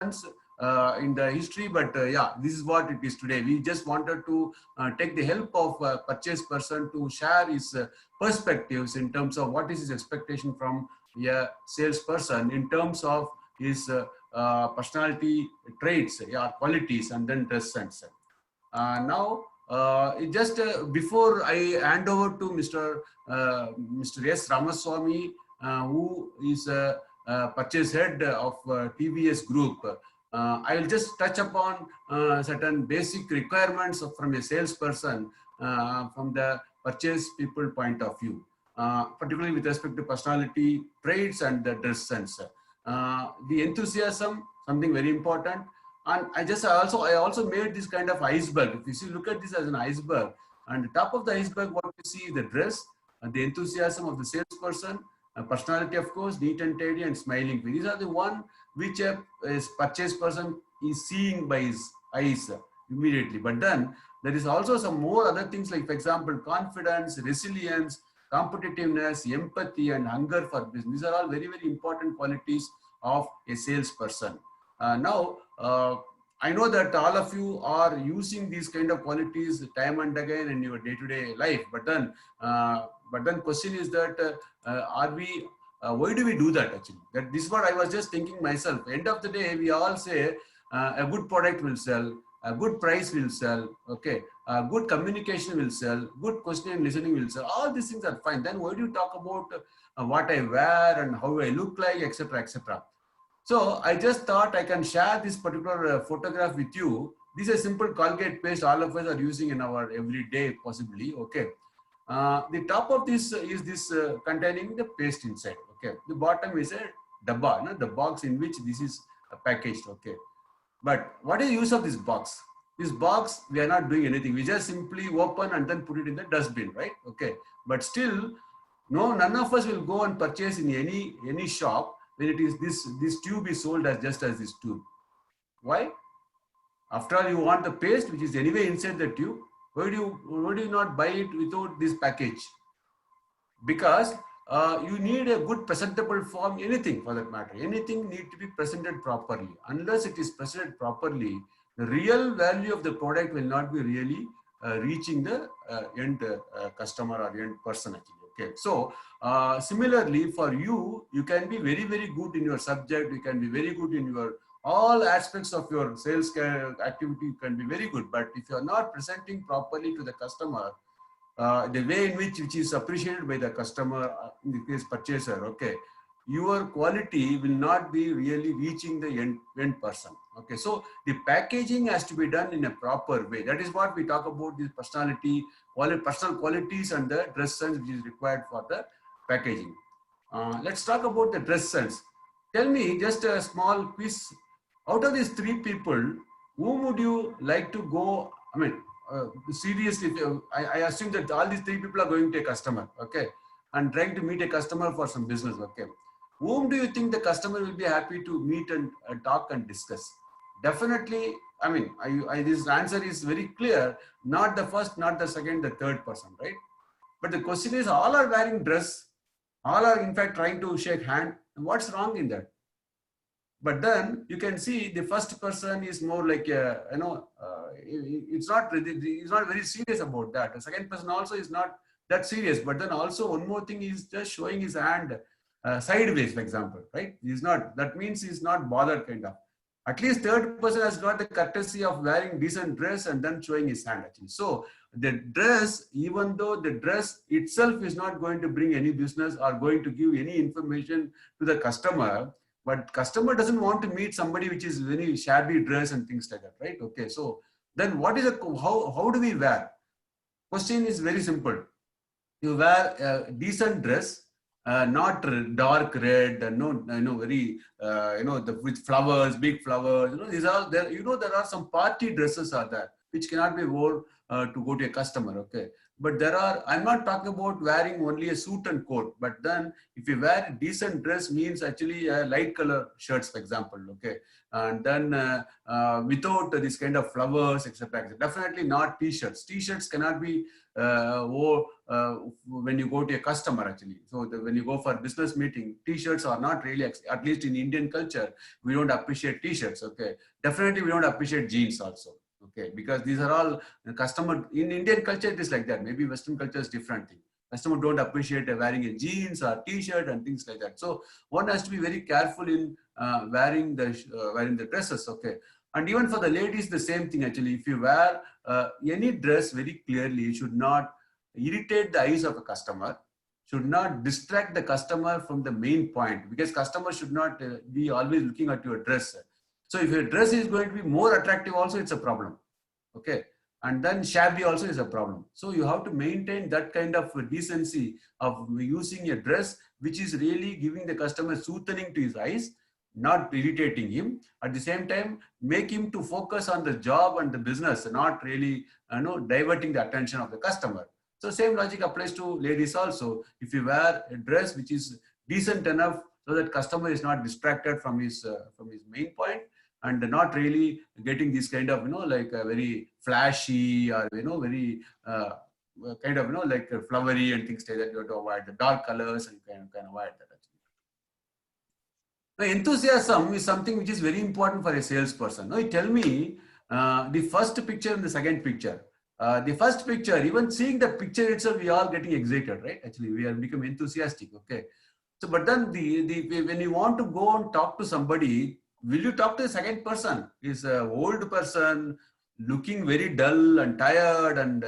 in the history, but yeah, this is what it is today. We just wanted to take the help of purchase person to share his perspectives in terms of what is his expectation from a salesperson in terms of his personality traits, yeah, qualities, and then dress sense. Now, just before I hand over to Mr. S. Ramaswamy, who is purchase head of TVS Group, I will just touch upon certain basic requirements from a salesperson from the purchase people point of view, particularly with respect to personality traits and the dress sense. The enthusiasm, something very important. And I also made this kind of iceberg. If you see, look at this as an iceberg. And the top of the iceberg, what you see is the dress, the enthusiasm of the salesperson, personality, of course, neat and tidy and smiling. These are the one which a purchase person is seeing by his eyes immediately. But then there is also some more other things like, for example, confidence, resilience, competitiveness, empathy, and hunger for business. These are all very, very important qualities of a salesperson. Now, I know that all of you are using these kind of qualities time and again in your day-to-day life. But then question is that why do we do that actually? That this is what I was just thinking myself. End of the day, we all say a good product will sell, a good price will sell, okay, good communication will sell, good questioning and listening will sell. All these things are fine. Then why do you talk about what I wear and how I look like, etc., etc.? So I just thought I can share this particular photograph with you. This is a simple Colgate paste all of us are using in our everyday possibly, okay. The top of this is this containing the paste inside, okay. The bottom is a dabba, no? The box in which this is packaged, okay. But what is the use of this box? This box, we are not doing anything. We just simply open and then put it in the dustbin, right? Okay. But still, none of us will go and purchase in any shop when it is this tube is sold as just as this tube. Why? After all, you want the paste which is anyway inside the tube. Why do you not buy it without this package? Because you need a good presentable form, anything for that matter. Anything need to be presented properly. Unless it is presented properly, the real value of the product will not be really reaching the end customer or end person actually. Okay. So similarly for you, you can be very, very good in your subject. You can be very good in your all aspects of your sales activity can be very good. But if you are not presenting properly to the customer, the way in which is appreciated by the customer, in the case purchaser, okay, your quality will not be really reaching the end person. Okay, so the packaging has to be done in a proper way. That is what we talk about, this personality, personal qualities and the dress sense which is required for the packaging. Let's talk about the dress sense. Tell me just a small quiz. Out of these three people, whom would you like to go? I mean, seriously, I assume that all these three people are going to a customer, okay, and trying to meet a customer for some business, okay. Whom do you think the customer will be happy to meet and talk and discuss? Definitely, I mean, this answer is very clear. Not the first, not the second, the third person, right? But the question is, all are wearing dress, all are in fact trying to shake hand. What's wrong in that? But then you can see the first person is more like he's not very serious about that. The second person also is not that serious. But then also one more thing is just showing his hand sideways, for example, right? He's not. That means he's not bothered, kind of. At least third person has got the courtesy of wearing decent dress and then showing his hand actually. So the dress, even though the dress itself is not going to bring any business or going to give any information to the customer. But customer doesn't want to meet somebody which is very shabby dress and things like that, right? Okay, so then what is how do we wear? Question is very simple. You wear a decent dress, not dark red, very with flowers, big flowers. These are there. There are some party dresses are there which cannot be worn to go to a customer. Okay, But there are, I'm not talking about wearing only a suit and coat, but then if you wear a decent dress means actually a light color shirts, for example, okay, and then without this kind of flowers, etc. Definitely not t-shirts. T-shirts cannot be when you go to a customer actually. So when you go for business meeting, t-shirts are not really, at least in Indian culture, we don't appreciate t-shirts, okay. Definitely we don't appreciate jeans also, okay, because these are all customer. In Indian culture it is like that. Maybe Western culture is different thing. Customer don't appreciate wearing a jeans or t-shirt and things like that. So one has to be very careful in wearing the dresses, okay. And even for the ladies, the same thing actually. If you wear any dress very clearly, you should not irritate the eyes of a customer, should not distract the customer from the main point, because customer should not be always looking at your dress. So if your dress is going to be more attractive also, it's a problem, okay. And then shabby also is a problem. So you have to maintain that kind of decency of using a dress which is really giving the customer soothing to his eyes, not irritating him. At the same time, make him to focus on the job and the business, not really diverting the attention of the customer. So same logic applies to ladies also. If you wear a dress which is decent enough so that customer is not distracted from his main point, and not really getting this kind of like a very flashy or very kind of like flowery and things like that. You have to avoid the dark colors and can avoid that. Now, enthusiasm is something which is very important for a salesperson. Now, you tell me the first picture and the second picture. The first picture, even seeing the picture itself, we are getting excited, right? Actually, we are become enthusiastic. Okay. So, but then when you want to go and talk to somebody, will you talk to the second person? Is an old person looking very dull and tired, and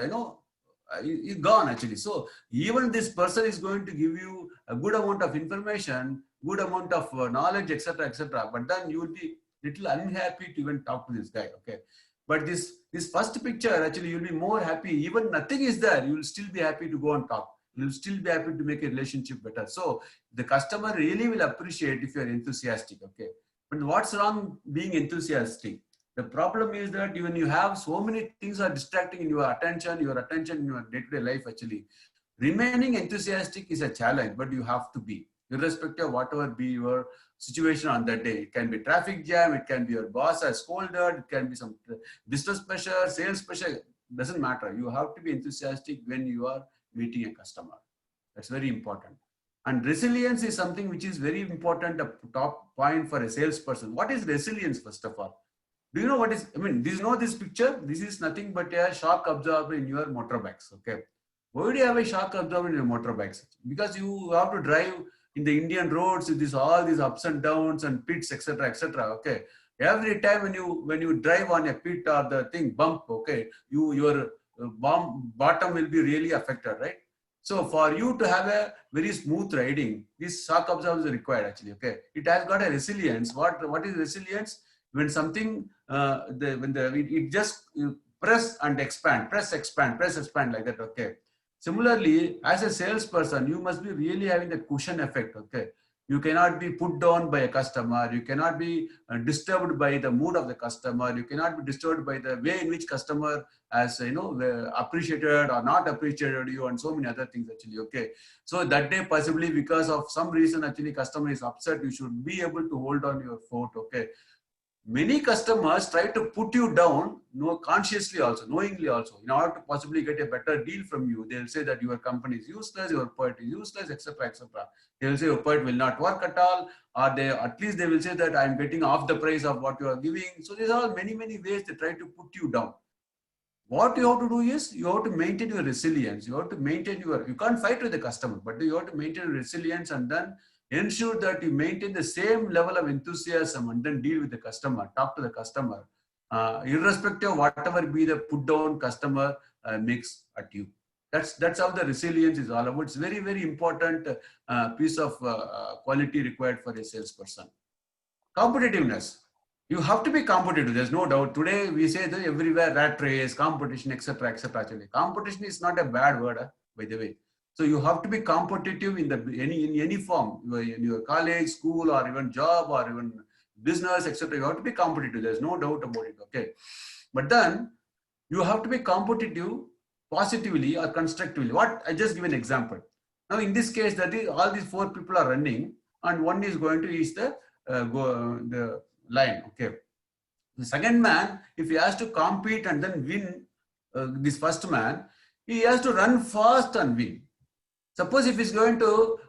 he's gone actually. So even this person is going to give you a good amount of information, good amount of knowledge, etc., etc. But then you will be little unhappy to even talk to this guy. Okay. But this first picture, actually, you'll be more happy. Even nothing is there, you will still be happy to go and talk. You'll still be happy to make a relationship better. So the customer really will appreciate if you're enthusiastic. Okay. But what's wrong being enthusiastic? The problem is that when you have so many things are distracting in your attention in your day-to-day life, actually, remaining enthusiastic is a challenge, but you have to be, irrespective of whatever be your situation on that day. It can be traffic jam, it can be your boss has scolded, it can be some business pressure, sales pressure, doesn't matter. You have to be enthusiastic when you are meeting a customer. That's very important. And resilience is something which is very important, a top point for a salesperson. What is resilience, first of all? Do you know what is, do you know this picture? This is nothing but a shock absorber in your motorbikes, okay? Why do you have a shock absorber in your motorbikes? Because you have to drive in the Indian roads with all these ups and downs and pits, etc., etc., okay? Every time when you drive on a pit or the thing bump, okay, your bottom will be really affected, right? So for you to have a very smooth riding, this shock absorber is required actually, okay? It has got a resilience. What is resilience? When something, it just press and expand, press, expand like that, okay? Similarly, as a salesperson, you must be really having the cushion effect, okay? You cannot be put down by a customer. You cannot be disturbed by the mood of the customer. You cannot be disturbed by the way in which customer has, appreciated or not appreciated you, and so many other things actually, okay? So that day, possibly because of some reason, actually customer is upset, you should be able to hold on your fort, okay? Many customers try to put you down, consciously also, knowingly also, in order to possibly get a better deal from you. They'll say that your company is useless, your product is useless, etc., etc. They will say your product will not work at all, or at least they will say that I'm getting off the price of what you are giving. So these are many ways they try to put you down. What you have to do is you have to maintain your resilience. You have to maintain you can't fight with the customer, but you have to maintain resilience, and then ensure that you maintain the same level of enthusiasm, and then deal with the customer, talk to the customer, irrespective of whatever be the put down customer makes at you. That's how the resilience is all about. It's very important piece of quality required for a salesperson. Competitiveness. You have to be competitive. There's no doubt. Today we say that everywhere rat race, competition, etc., etc. Actually, competition is not a bad word, by the way. So you have to be competitive in any form, in your college, school, or even job, or even business, etc. You have to be competitive. There's no doubt about it. Okay, but then you have to be competitive positively or constructively. What I just give an example. Now in this case, that is all these 4 people are running, and one is going to reach the the line. Okay. The second man, if he has to compete and then win this first man, he has to run fast and win. Suppose if he's going to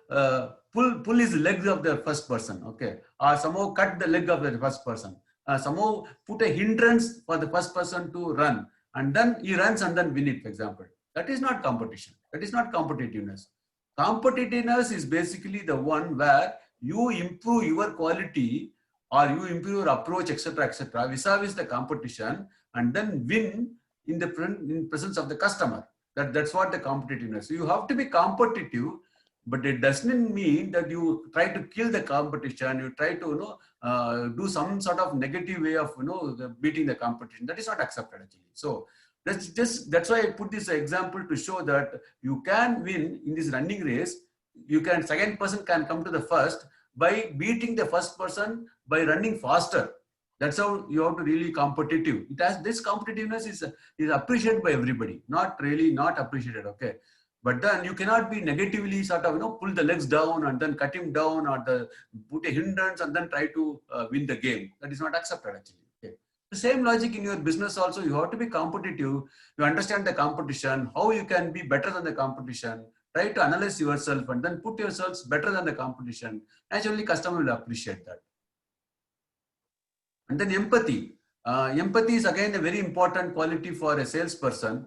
pull his legs of the first person, okay, or somehow cut the leg of the first person, somehow put a hindrance for the first person to run, and then he runs and then win it, for example. That is not competition. That is not competitiveness. Competitiveness is basically the one where you improve your quality or you improve your approach, etc., vis-a-vis the competition, and then win in the presence of the customer. That's what the competitiveness. So you have to be competitive, but it doesn't mean that you try to kill the competition. You try to do some sort of negative way of beating the competition. That is not accepted actually. So that's why I put this example to show that you can win in this running race. Second person can come to the first by beating the first person by running faster. That's how you have to really competitive. It has this competitiveness is appreciated by everybody, not appreciated. Okay. But then you cannot be negatively sort of pull the legs down and then cut him down, or put a hindrance and then try to win the game. That is not accepted actually. Okay. The same logic in your business also. You have to be competitive. You understand the competition, how you can be better than the competition. Try to analyze yourself and then put yourselves better than the competition. Naturally, customer will appreciate that. And then empathy. Empathy is again a very important quality for a salesperson,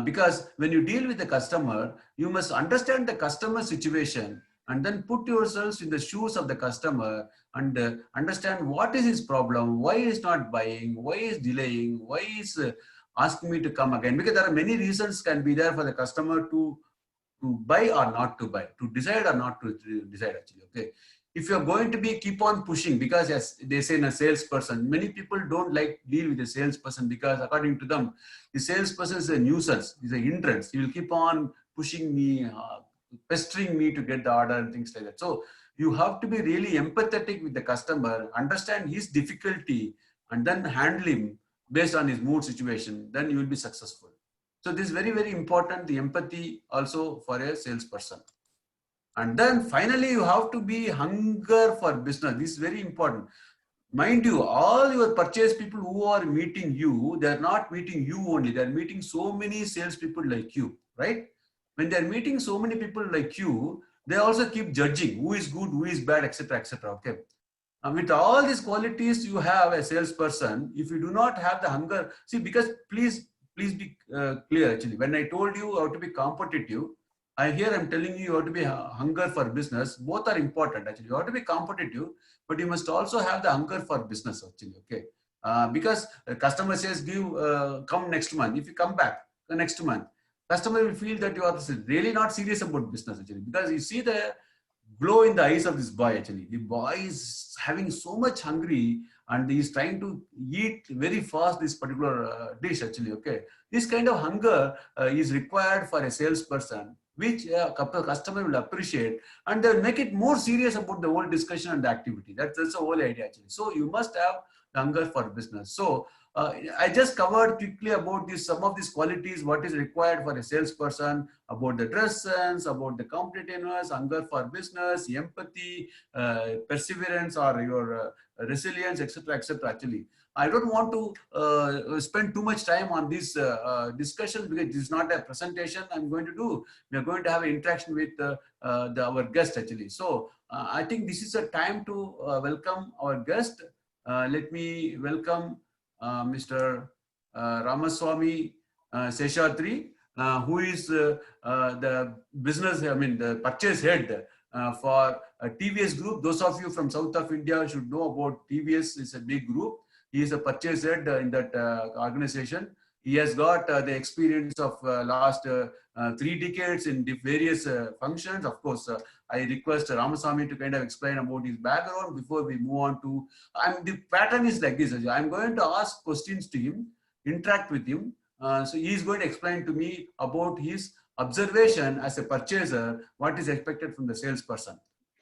because when you deal with the customer, you must understand the customer situation and then put yourselves in the shoes of the customer and understand what is his problem, why he is not buying, why he is delaying, why he is asking me to come again. Because there are many reasons can be there for the customer to buy or not to buy, to decide or not to decide actually. Okay. If you're going to be keep on pushing, because as they say in a salesperson, many people don't like deal with a salesperson because according to them, the salesperson is a nuisance, is a hindrance. He will keep on pushing me, pestering me to get the order and things like that. So you have to be really empathetic with the customer, understand his difficulty, and then handle him based on his mood situation. Then you will be successful. So this is very, very important, the empathy also for a salesperson. And then finally, you have to be hunger for business. This is very important. Mind you, all your purchase people who are meeting you, they're not meeting you only. They're meeting so many salespeople like you, right? When they're meeting so many people like you, they also keep judging who is good, who is bad, etc., etc. Okay. And with all these qualities you have a salesperson, if you do not have the hunger, see, because please be clear actually. When I told you how to be competitive, I'm telling you have to be hunger for business. Both are important actually. You have to be competitive, but you must also have the hunger for business actually. Okay, because the customer says come next month. If you come back the next month, customer will feel that you are really not serious about business actually, because you see the glow in the eyes of this boy actually. The boy is having so much hungry and he is trying to eat very fast this particular dish actually. Okay, this kind of hunger is required for a salesperson, which a customer will appreciate, and they'll make it more serious about the whole discussion and the activity. That's the whole idea actually. So you must have hunger for business. So I just covered quickly about some of these qualities, what is required for a salesperson, about the dress sense, about the competitiveness, hunger for business, empathy, perseverance, or your resilience, etc., etc. Actually, I don't want to spend too much time on this discussion, because this is not a presentation I'm going to do. We are going to have an interaction with our guest actually. So I think this is a time to welcome our guest. Let me welcome Mr. Ramaswamy Seshadri, who is the the purchase head for TVS Group. Those of you from south of India should know about TVS. It's a big group. He is a purchase head in that organization. He has got the experience of last 3 decades in various functions. Of course, I request Ramaswamy to kind of explain about his background before we move on to. The pattern is like this. I'm going to ask questions to him, interact with him. So he is going to explain to me about his observation as a purchaser, what is expected from the salesperson.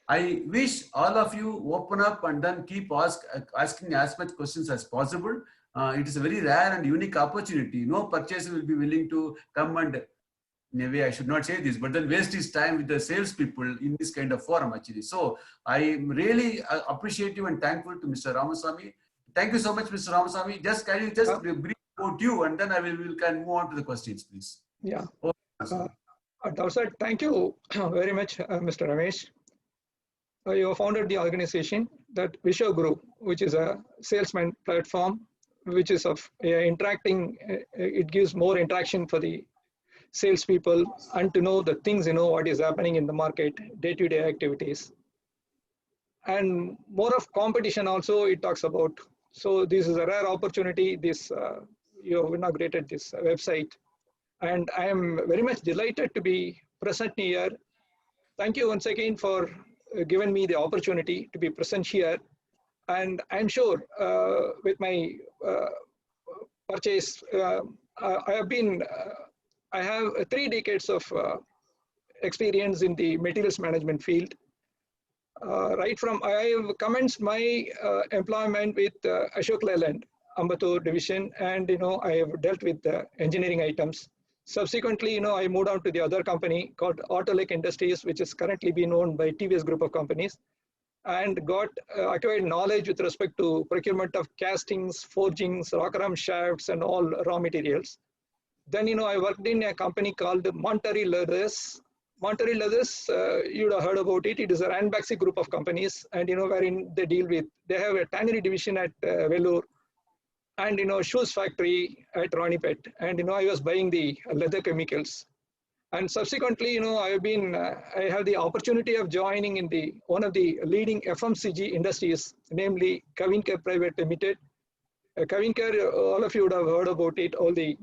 I wish all of you open up and then keep asking as much questions as possible. It is a very rare and unique opportunity. No purchaser will be willing to come and, maybe I should not say this, but then waste his time with the salespeople in this kind of forum actually. So I am really appreciative and thankful to Mr. Ramaswamy. Thank you so much, Mr. Ramaswamy. Just can you just brief about you, and then we can move on to the questions, please. Yeah. Dawsad, thank you very much, Mr. Ramesh. You founded the organization that Visho Group, which is a salesman platform, which is of interacting. It gives more interaction for the salespeople and to know the things, what is happening in the market, day-to-day activities. And more of competition also it talks about. So this is a rare opportunity. This you have inaugurated this website. And I am very much delighted to be present here. Thank you once again for giving me the opportunity to be present here. And I'm sure with my purchase, I have 3 decades of experience in the materials management field. Right from, I have commenced my employment with Ashok Leyland, Ambattur division, and I have dealt with engineering items. Subsequently, I moved on to the other company called Autolake Industries, which is currently being owned by TVS Group of companies, and got acquired knowledge with respect to procurement of castings, forgings, rocker arm shafts, and all raw materials. Then, I worked in a company called Monterey Leathers. Monterey Leathers, you'd have heard about it. It is a Ranbaxy group of companies, and wherein they deal with, they have a tannery division at Vellore, and shoes factory at Ronipet, and I was buying the leather chemicals. And subsequently, I have the opportunity of joining in one of the leading FMCG industries, namely Kavincare Private Limited. Kavincare, all of you would have heard about it. They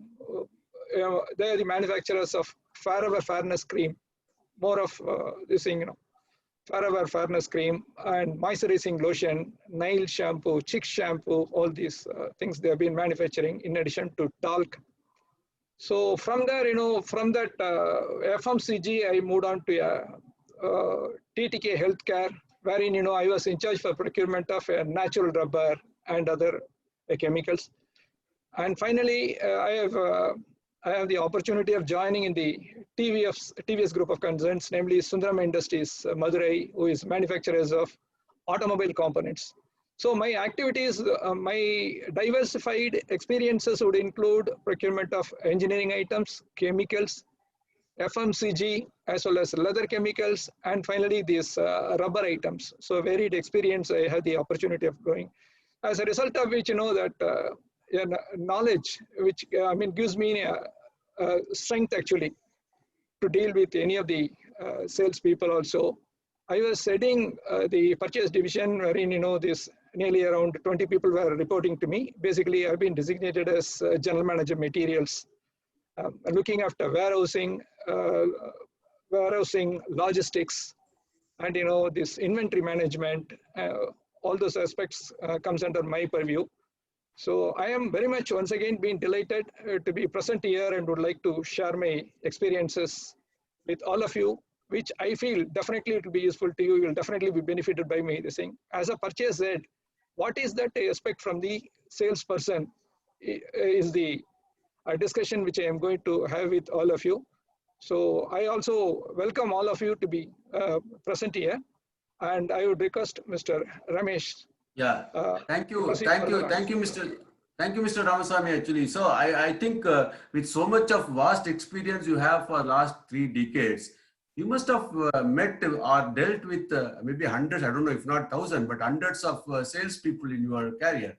are the manufacturers of Forever Fairness Cream, more of this thing, Forever Fairness Cream and moisturizing lotion, nail shampoo, chick shampoo, all these things they have been manufacturing in addition to talc. So from there, from that FMCG, I moved on to TTK Healthcare, wherein, I was in charge for procurement of natural rubber and other chemicals. And finally, I have the opportunity of joining in the TVS Group of concerns, namely Sundaram Industries, Madurai, who is manufacturers of automobile components. So my activities, my diversified experiences would include procurement of engineering items, chemicals, FMCG, as well as leather chemicals, and finally these rubber items. So varied experience I had the opportunity of going. As a result of which, that knowledge, which gives me strength actually to deal with any of the salespeople also. I was heading the purchase division wherein, this nearly around 20 people were reporting to me. Basically, I've been designated as General Manager Materials, looking after warehousing, logistics, and, this inventory management, all those aspects comes under my purview. So I am very much once again being delighted to be present here and would like to share my experiences with all of you, which I feel definitely it will be useful to you. You will definitely be benefited by me. This thing. As a purchase head, what is that I expect from the salesperson is the discussion which I am going to have with all of you. So I also welcome all of you to be present here. And I would request Mr. Ramesh. Yeah, thank you, Mr. Ramaswamy. Actually, so I think with so much of vast experience you have for last 3 decades, you must have met or dealt with maybe hundreds, I don't know if not thousands, but hundreds of salespeople in your career.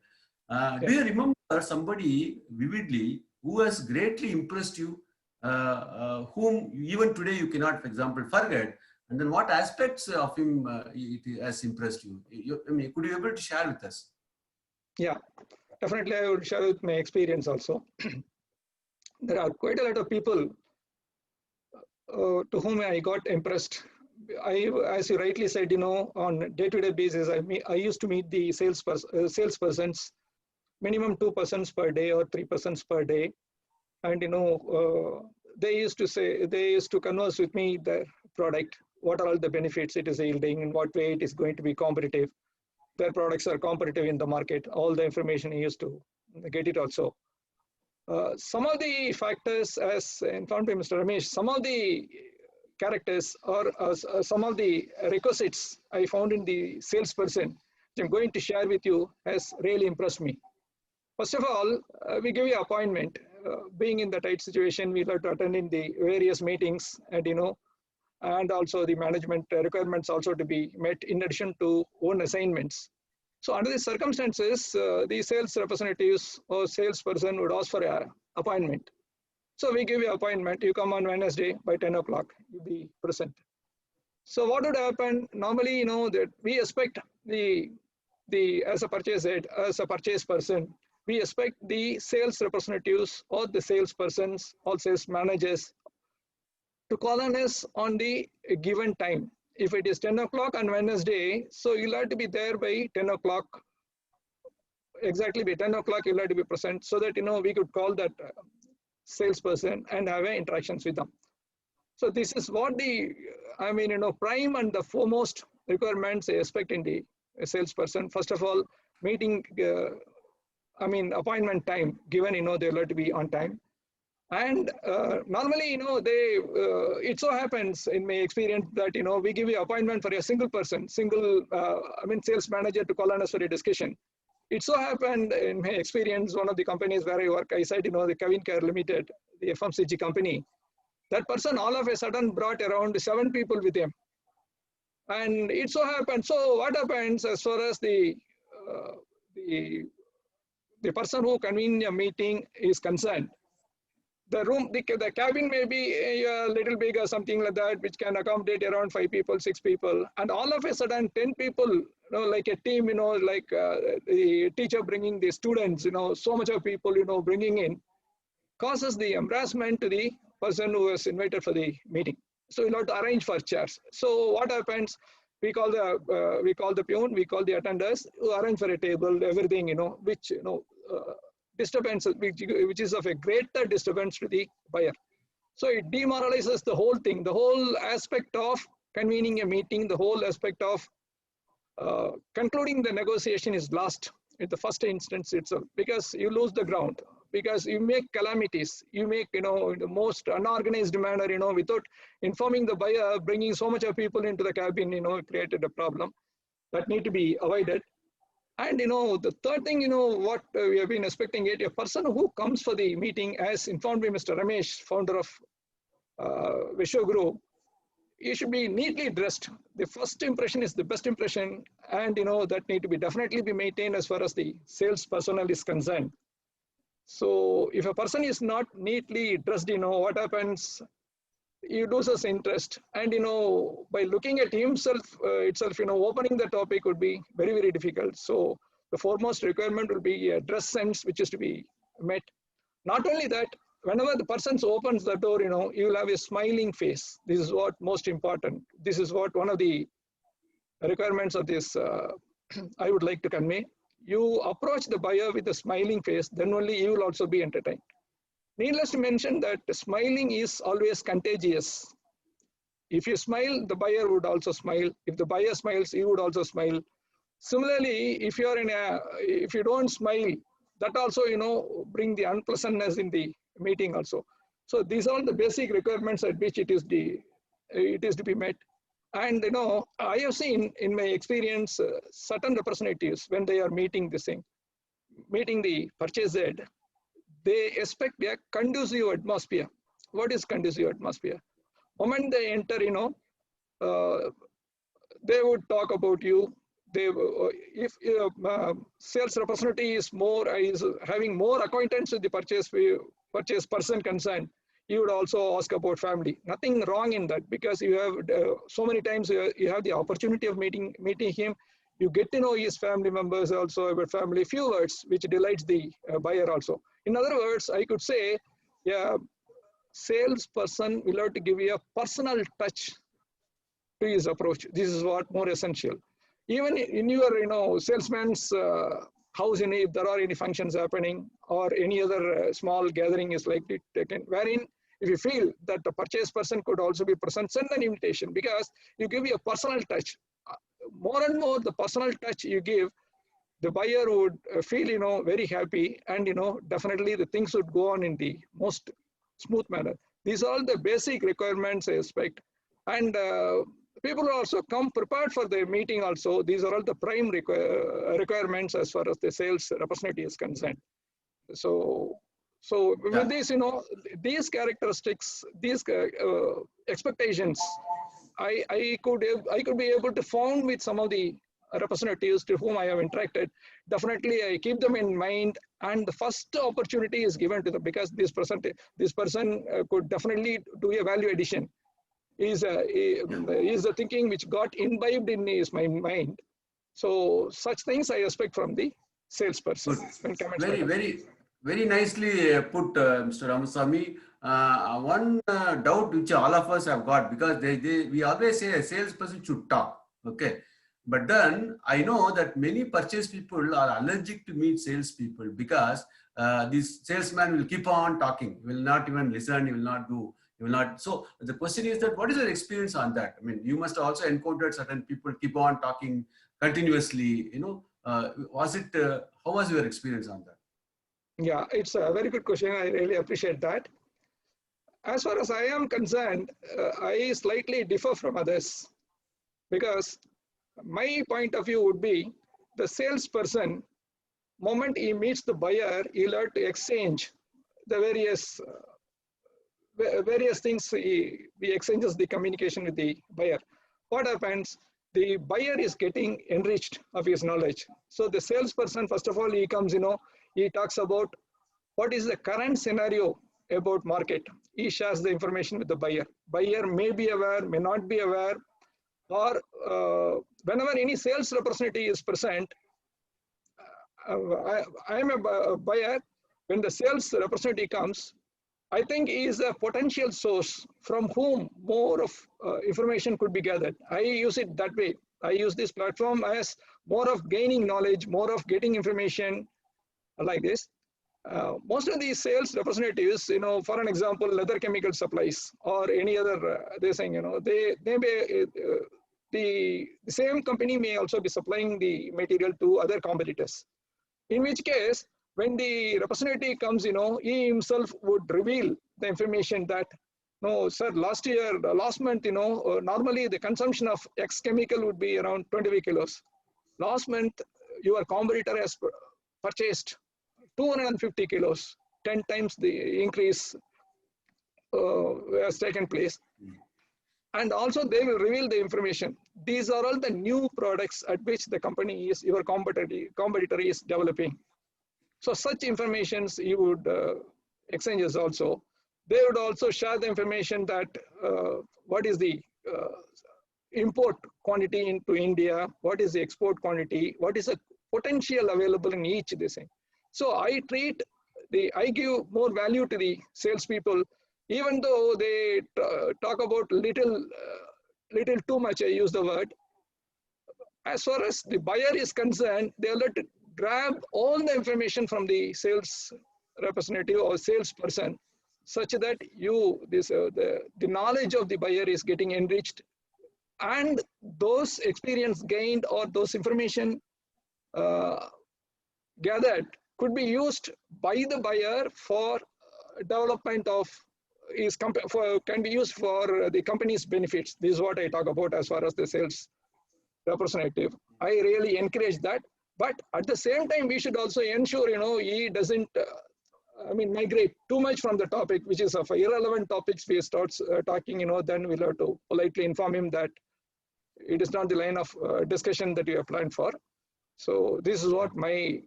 Do you remember somebody vividly who has greatly impressed you, whom even today you cannot, for example, forget? And then what aspects of him it has impressed you? Could you be able to share with us? Yeah, definitely I would share with my experience also. There are quite a lot of people to whom I got impressed. As you rightly said, on day-to-day basis, I used to meet the salespersons, minimum 2 persons per day or 3 persons per day. And, they used to converse with me their product, what are all the benefits it is yielding, in what way it is going to be competitive. Their products are competitive in the market. All the information he used to get it also. Some of the factors, as informed by Mr. Ramesh, some of the characters or some of the requisites I found in the salesperson, which I'm going to share with you, has really impressed me. First of all, we give you appointment. Being in the tight situation, we have to attend in the various meetings, and and also the management requirements also to be met in addition to own assignments. So under these circumstances, the sales representatives or salesperson would ask for an appointment. So we give you appointment. You come on Wednesday by 10 o'clock. You be present. So what would happen? Normally, that we expect the as a purchase head, as a purchase person, we expect the sales representatives or the salespersons or sales managers to call on us on the given time. If it is 10 o'clock on Wednesday, so you'll have to be there by 10 o'clock. Exactly by 10 o'clock, you'll have to be present so that, we could call that salesperson and have interactions with them. So this is what the, prime and the foremost requirements I expect in the salesperson. First of all, meeting, appointment time given, they'll have to be on time. And normally, it so happens in my experience that, we give you appointment for a single person, sales manager to call on us for a discussion. It so happened in my experience, one of the companies where I work, I said, the Kevin Care Limited, the FMCG company, that person all of a sudden brought around 7 people with him. And it so happened, so what happens as far as the person who convened a meeting is concerned, the room, the cabin may be a little big or something like that, which can accommodate around 5 people, 6 people. And all of a sudden, 10 people, like a team, like the teacher bringing the students, so much of people, bringing in, causes the embarrassment to the person who was invited for the meeting. So you'll have to arrange for chairs. So what happens? We call the peon, we call the attenders, who arrange for a table, everything, which, disturbance, which is of a greater disturbance to the buyer. So it demoralizes the whole thing, the whole aspect of convening a meeting, the whole aspect of concluding the negotiation is lost in the first instance itself, because you lose the ground, because you make calamities, you make, in the most unorganized manner, without informing the buyer, bringing so much of people into the cabin, created a problem that need to be avoided. And, the third thing, what we have been expecting it, a person who comes for the meeting, as informed by Mr. Ramesh, founder of Vishwaguru, you should be neatly dressed. The first impression is the best impression, and, that need to be definitely be maintained as far as the sales personnel is concerned. So if a person is not neatly dressed, what happens? He loses interest, and by looking at himself itself, opening the topic would be very, very difficult. So the foremost requirement will be a dress sense, which is to be met. Not only that, whenever the person opens the door, you will have a smiling face. This is what most important. This is what one of the requirements of this I would like to convey. You approach the buyer with a smiling face, then only you will also be entertained. Needless to mention that smiling is always contagious. If you smile, the buyer would also smile. If the buyer smiles, you would also smile. Similarly, if you don't smile, that also, bring the unpleasantness in the meeting also. So these are the basic requirements at which it is to be met. And, I have seen in my experience, certain representatives, when they are meeting the purchase head, they expect a conducive atmosphere. What is conducive atmosphere? Moment they enter, they would talk about you. If sales representative is having more acquaintance with the purchase person concerned, you would also ask about family. Nothing wrong in that, because you have so many times you have the opportunity of meeting him. You get to know his family members also, about family, few words which delights the buyer also. In other words, I could say, yeah, salesperson will have to give you a personal touch to his approach. This is what more essential. Even in your, salesman's house, if there are any functions happening or any other small gathering is likely taken, wherein if you feel that the purchase person could also be present, send an invitation, because you give a personal touch. More and more the personal touch you give, the buyer would feel, very happy, and, definitely the things would go on in the most smooth manner. These are all the basic requirements I expect. And people also come prepared for the meeting also. These are all the prime requirements as far as the sales representative is concerned. So with this, these characteristics, these expectations, I could be able to found with some of the representatives to whom I have interacted. Definitely, I keep them in mind, and the first opportunity is given to them, because this person could definitely do a value addition. Is the thinking which got imbibed in his mind. So such things I expect from the salesperson. Good. Very nicely put, Mr. Ramasamy. One doubt which all of us have got, because we always say a salesperson should talk, okay? But then I know that many purchase people are allergic to meet salespeople, because this salesman will keep on talking, will not even listen, he will not do. So the question is that, what is your experience on that? I mean, you must also encountered certain people keep on talking continuously, how was your experience on that? Yeah, it's a very good question. I really appreciate that. As far as I am concerned, I slightly differ from others, because my point of view would be, the salesperson, moment he meets the buyer, he'll have to exchange the various things. He exchanges the communication with the buyer. What happens? The buyer is getting enriched of his knowledge. So the salesperson, first of all, he comes, he talks about what is the current scenario about market. He shares the information with the buyer. Buyer may be aware, may not be aware, or whenever any sales representative is present, I am a buyer. When the sales representative comes, I think he is a potential source from whom more of information could be gathered. I use it that way. I use this platform as more of gaining knowledge, more of getting information like this. Most of these sales representatives, for an example, leather chemical supplies or any other, they're saying, they may, the same company may also be supplying the material to other competitors. In which case, when the representative comes, he himself would reveal the information that, no, sir, last month, normally the consumption of X chemical would be around 25 kilos. Last month, your competitor has purchased 250 kilos, 10 times the increase has taken place. And also they will reveal the information. These are all the new products at which the company is, your competitor is developing. So such informations you would exchanges also. They would also share the information that what is the import quantity into India, what is the export quantity, what is the potential available in each this thing. So I give more value to the salespeople, even though they talk about little too much, I use the word. As far as the buyer is concerned, they are to grab all the information from the sales representative or salesperson, such that the knowledge of the buyer is getting enriched, and those experience gained or those information gathered could be used by the buyer for development of can be used for the company's benefits. This is what I talk about as far as the sales representative. I really encourage that, but at the same time, we should also ensure, he doesn't, migrate too much from the topic, which is of irrelevant topics. We start talking, then we'll have to politely inform him that it is not the line of discussion that you have planned for. So this is what my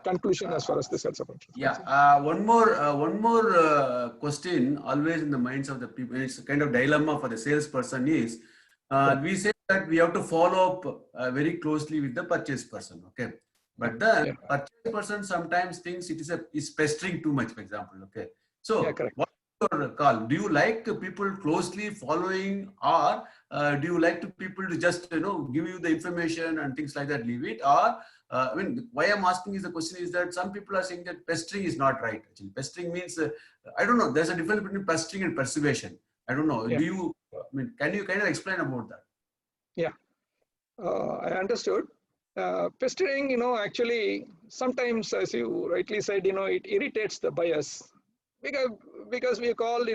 conclusion as far as the sales approach. One more question always in the minds of the people. It's a kind of dilemma for the salesperson is, we say that we have to follow up very closely with the purchase person, okay? But then purchase person sometimes thinks it is pestering too much, for example, okay? So what is your call? Do you like people closely following, or do you like people to just give you the information and things like that, leave it, or I mean, why I'm asking is the question is that some people are saying that pestering is not right. Actually, pestering means, I don't know, there's a difference between pestering and persuasion. I don't know. Yeah. Do you, I mean, can you kind of explain about that? Yeah, I understood. Pestering, actually, sometimes, as you rightly said, it irritates the buyers because we call,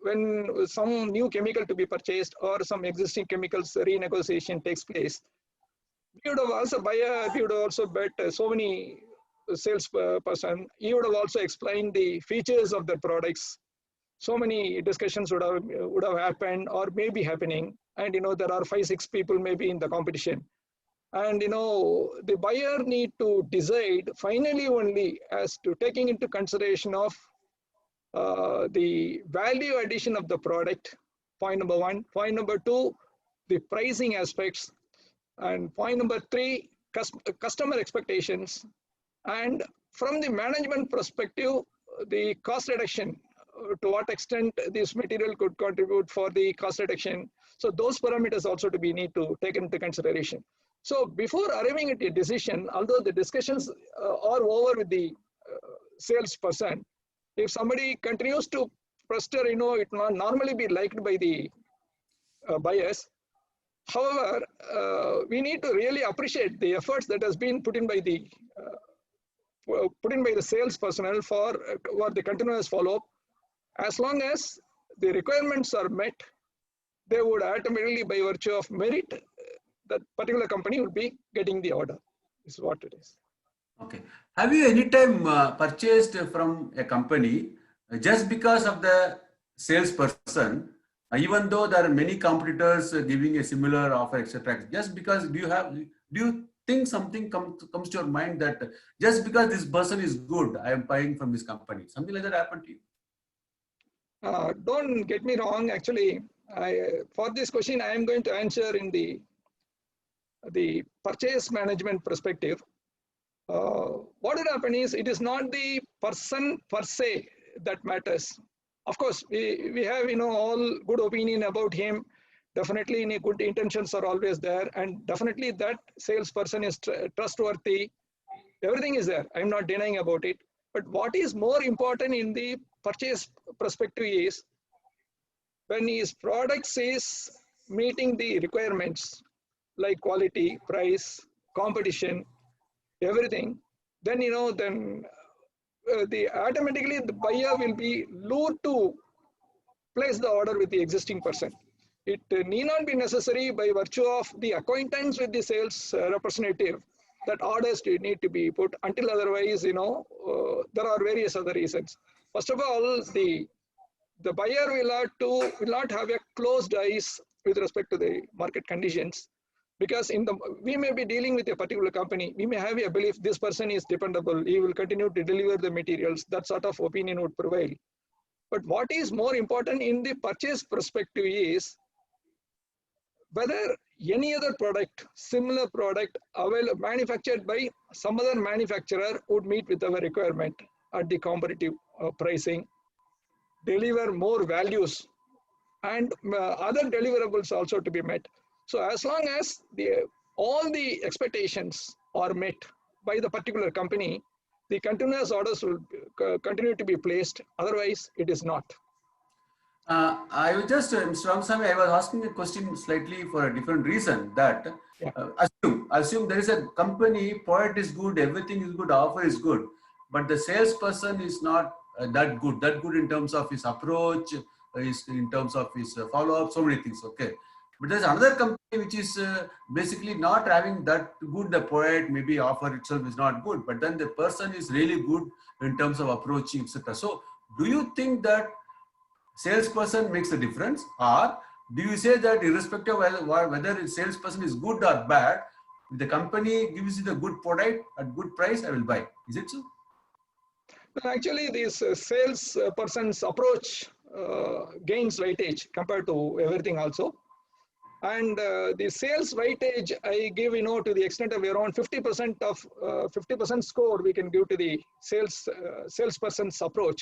when some new chemical to be purchased or some existing chemicals renegotiation takes place, we would have also buyer, we would have also bet so many salesperson. He would have also explained the features of the products. So many discussions would have happened or may be happening, and there are 5-6 people maybe in the competition, and the buyer need to decide finally only as to taking into consideration of the value addition of the product. Point number one. Point number two, the pricing aspects, and point number three, customer expectations, and from the management perspective, the cost reduction, to what extent this material could contribute for the cost reduction. So those parameters also to be need to take into consideration. So before arriving at a decision, although the discussions are over with the salesperson, if somebody continues to pester, it will normally be liked by the buyers. However, we need to really appreciate the efforts that has been put in by the sales personnel for the continuous follow-up. As long as the requirements are met, they would automatically, by virtue of merit, that particular company would be getting the order. This is what it is. Okay. Have you anytime purchased from a company just because of the salesperson, even though there are many competitors giving a similar offer, etc.? Just because do you think something comes to your mind that just because this person is good, I am buying from this company? Something like that happened to you? Don't get me wrong. Actually, for this question, I am going to answer in the purchase management perspective. What will happen is, it is not the person per se that matters. Of course, we have all good opinion about him. Definitely, good intentions are always there, and definitely that salesperson is trustworthy. Everything is there. I'm not denying about it. But what is more important in the purchase perspective is, when his products is meeting the requirements like quality, price, competition, everything, then automatically the buyer will be lured to place the order with the existing person. It need not be necessary by virtue of the acquaintance with the sales representative that orders need to be put, until otherwise, there are various other reasons. First of all, the buyer will not have a closed eyes with respect to the market conditions, because we may be dealing with a particular company. We may have a belief this person is dependable, he will continue to deliver the materials. That sort of opinion would prevail. But what is more important in the purchase perspective is whether any other product, similar product, manufactured by some other manufacturer would meet with our requirement at the competitive pricing, deliver more values, and other deliverables also to be met. So as long as all the expectations are met by the particular company, the continuous orders will continue to be placed. Otherwise, it is not. I was just, Mr. Ramasamy, I was asking a question slightly for a different reason. That assume there is a company, product is good, everything is good, offer is good, but the salesperson is not that good in terms of his approach, in terms of his follow-up, so many things. Okay, but there's another company which is basically not having that good. The product, maybe offer itself is not good, but then the person is really good in terms of approaching, etc. So, do you think that salesperson makes a difference, or do you say that irrespective of whether a salesperson is good or bad, if the company gives you the good product at good price, I will buy? Is it so? Well, actually, this sales person's approach gains weightage compared to everything also. And the sales weightage I give, to the extent of around 50% of 50% score we can give to the salesperson's approach.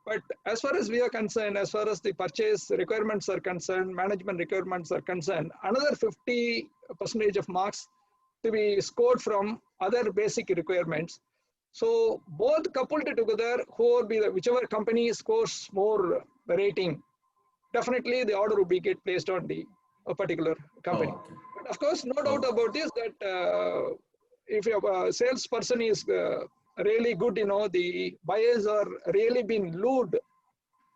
But as far as we are concerned, as far as the purchase requirements are concerned, management requirements are concerned, another 50% of marks to be scored from other basic requirements. So both coupled together, whichever company scores more the rating, definitely the order will be get placed on the a particular company. Oh, okay. But of course, no doubt Oh, about this that if a salesperson is really good, the buyers are really been lured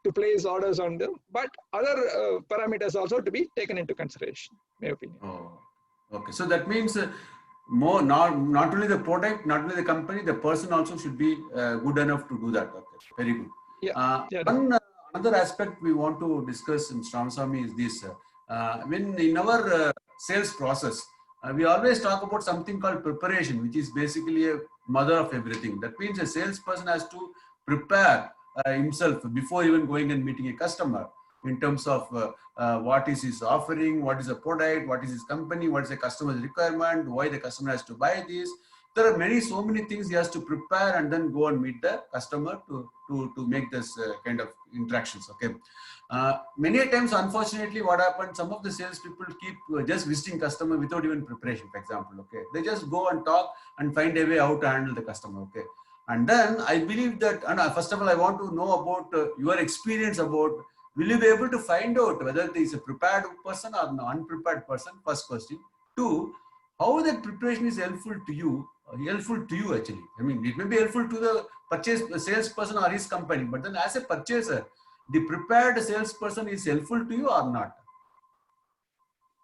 to place orders on them. But other parameters also to be taken into consideration, in my opinion. oh, okay. So that means more not only the product, not only the company, the person also should be good enough to do that. Okay, very good. Yeah, yeah, One another aspect we want to discuss in Ramaswamy is this: when in our sales process, we always talk about something called preparation, which is basically a mother of everything. That means a salesperson has to prepare himself before even going and meeting a customer in terms of what is his offering, what is the product, what is his company, what is the customer's requirement, why the customer has to buy this. There are so many things he has to prepare and then go and meet the customer to make this kind of interactions. Okay. Many times, unfortunately, what happens, some of the salespeople keep just visiting customer without even preparation, for example. Okay. They just go and talk and find a way how to handle the customer. Okay. And then I believe that, and first of all, I want to know about your experience about, will you be able to find out whether there is a prepared person or an unprepared person? First question. Two, how that preparation is helpful to you actually. I mean, it may be helpful to the salesperson or his company, but then as a purchaser, the prepared salesperson is helpful to you or not?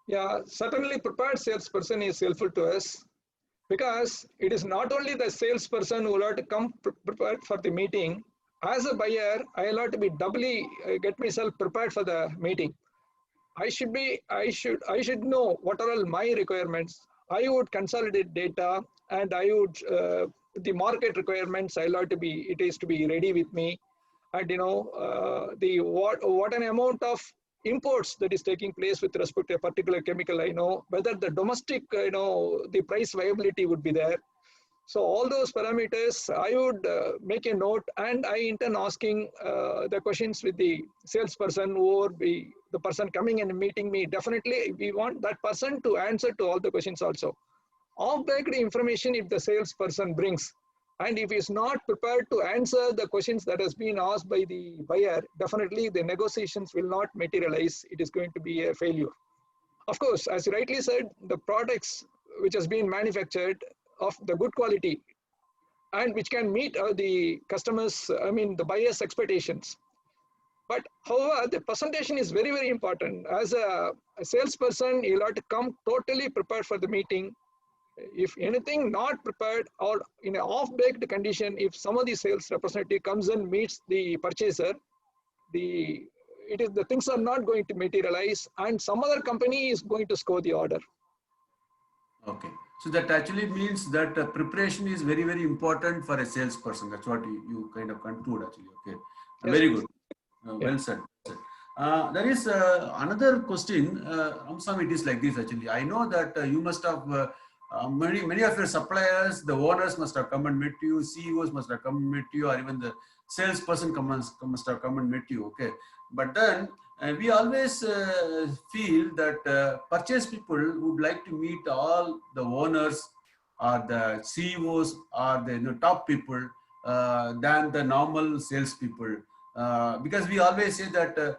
Yeah, certainly prepared salesperson is helpful to us because it is not only the salesperson who will have to come prepared for the meeting. As a buyer, I will have to be doubly get myself prepared for the meeting. I should know what are all my requirements. I would consolidate data and I would the market requirements it is to be ready with me, and the what an amount of imports that is taking place with respect to a particular chemical. I know whether the domestic the price viability would be there. So all those parameters, I would make a note, and I intend asking the questions with the salesperson or the person coming and meeting me. Definitely, we want that person to answer to all the questions also. Off-baked information if the salesperson brings, and if he's not prepared to answer the questions that has been asked by the buyer, definitely the negotiations will not materialize. It is going to be a failure. Of course, as you rightly said, the products which has been manufactured of the good quality and which can meet the customers, the buyer's expectations. But however, the presentation is very, very important. As a salesperson, you'll have to come totally prepared for the meeting. If anything not prepared or in an off-baked condition, if some of the sales representative comes and meets the purchaser, the things are not going to materialize, and some other company is going to score the order. Okay. So that actually means that preparation is very, very important for a salesperson. That's what you kind of conclude actually. Okay. Yes. Very good. Yeah. Well said. There is another question. Ramaswamy, it is like this actually. I know that you must have many of your suppliers, the owners must have come and met you, CEOs must have come and met you, or even the salesperson must have come and met you. Okay. But then we always feel that purchase people would like to meet all the owners or the CEOs or the top people than the normal salespeople. Because we always say that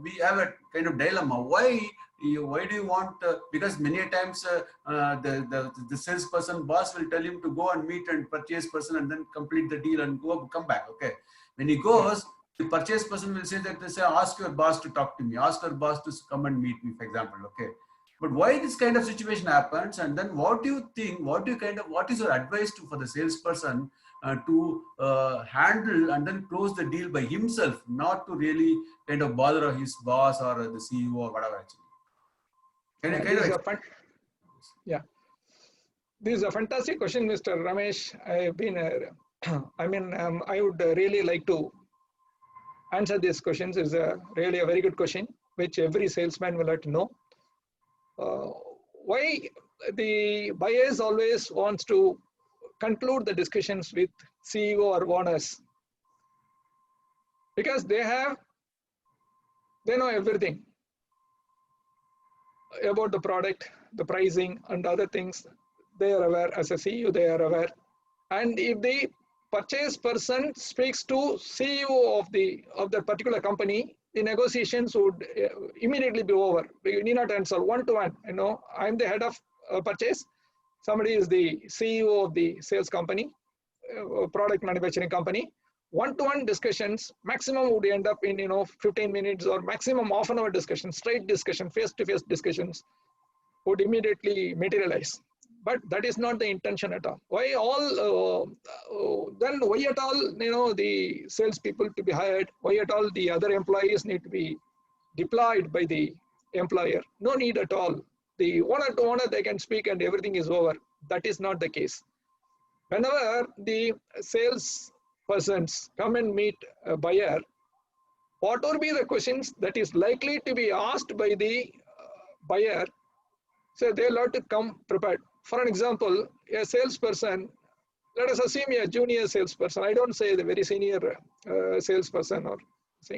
we have a kind of dilemma. Why do you want? Because many times the salesperson boss will tell him to go and meet and purchase person and then complete the deal and come back. Okay, when he goes, the purchase person will say that they say, ask your boss to talk to me, ask your boss to come and meet me, for example. Okay. But why this kind of situation happens, and then what do you think? What is your advice for the salesperson to handle and then close the deal by himself, not to really kind of bother his boss or the CEO or whatever actually? This is a fantastic question, Mr. Ramesh. I've been, I would really like to answer these questions. Is really a very good question, which every salesman will have to know. Why the buyers always wants to conclude the discussions with CEO or owners? Because they know everything about the product, the pricing and other things. they are aware. As a CEO, they are aware. And if the purchase person speaks to CEO of the particular company, the negotiations would immediately be over. We need not answer one-to-one. You know, I'm the head of purchase. Somebody is the CEO of the sales company, product manufacturing company. One-to-one discussions maximum would end up in 15 minutes or maximum half an hour discussion, straight discussion, face-to-face discussions would immediately materialize. But that is not the intention at all. Why all? Then why at all? The salespeople to be hired? Why at all the other employees need to be deployed by the employer? No need at all. The owner to owner they can speak and everything is over. That is not the case. Whenever the sales persons come and meet a buyer, what would be the questions that is likely to be asked by the buyer? So they'll have to come prepared. For an example, a salesperson, let us assume a junior salesperson. I don't say the very senior salesperson, or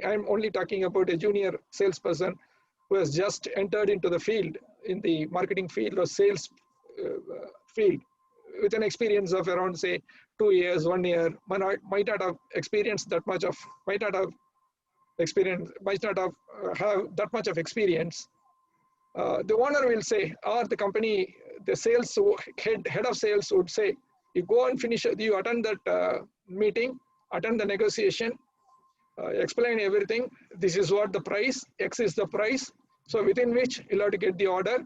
I'm only talking about a junior salesperson who has just entered into the field, in the marketing field or sales field, with an experience of around, say, 2 years, 1 year, might not have experienced that much of, might not have that much of experience. The owner will say, or the company, the sales head of sales would say, you go and finish, you attend that meeting, attend the negotiation, explain everything. This is what the price, X is the price. So within which you'll have to get the order.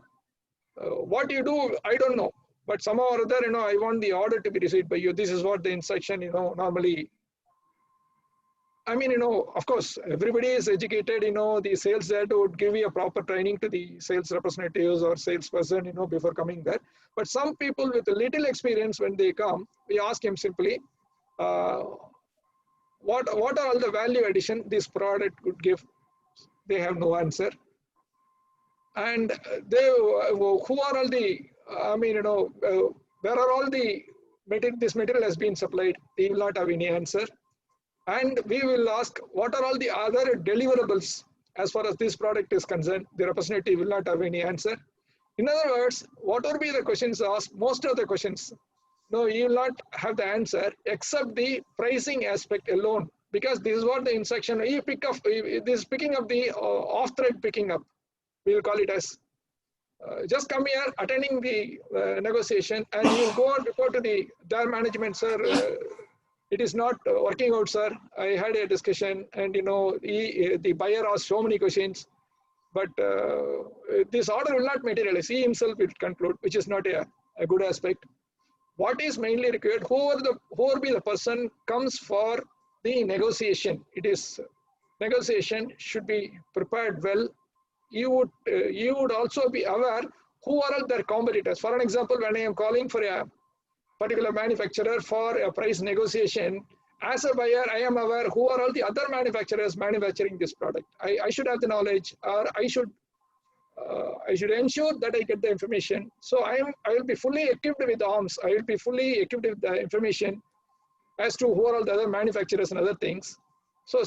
What you do, I don't know. But somehow or other, I want the order to be received by you. This is what the instruction, normally. I mean, of course, everybody is educated, the sales head would give you a proper training to the sales representatives or salesperson, before coming there. But some people with a little experience, when they come, we ask him simply, what are all the value addition this product could give? They have no answer. And who are all the, where are all the this material has been supplied? They will not have any answer. And we will ask, what are all the other deliverables as far as this product is concerned? The representative will not have any answer. In other words, what will be the questions asked? Most of the questions, no, you will not have the answer except the pricing aspect alone, because this is what the instruction, you pick up, this picking up the off-thread picking up, we will call it as, just come here, attending the negotiation, and you go and report to their management, sir, it is not working out, sir. I had a discussion, and the buyer asked so many questions, but this order will not materialize. He himself will conclude, which is not a good aspect. What is mainly required? Whoever be the person comes for the negotiation. It is negotiation should be prepared well. You would also be aware who are all their competitors. For an example, when I am calling for a particular manufacturer for a price negotiation, as a buyer, I am aware who are all the other manufacturers manufacturing this product. I should have the knowledge, or I should ensure that I get the information. So I will be fully equipped with arms. I will be fully equipped with the information as to who are all the other manufacturers and other things. So,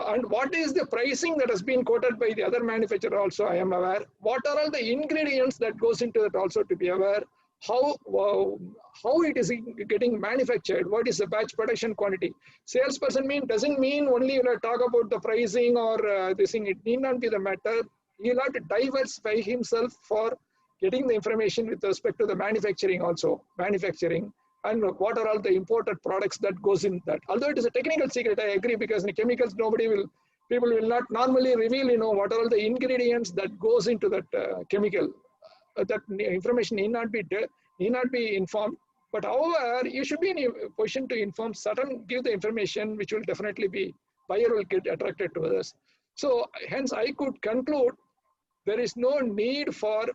and what is the pricing that has been quoted by the other manufacturer also, I am aware. What are all the ingredients that goes into it also to be aware. How it is getting manufactured, what is the batch production quantity. Salesperson doesn't mean only talk about the pricing or this thing. It need not be the matter. He'll have to diversify himself for getting the information with respect to the manufacturing also, and what are all the imported products that goes in that. Although it is a technical secret, I agree, because in chemicals people will not normally reveal, what are all the ingredients that goes into that chemical. That information need not be informed. But however, you should be in a position to inform give the information which will definitely be, buyer will get attracted to others. So hence I could conclude there is no need for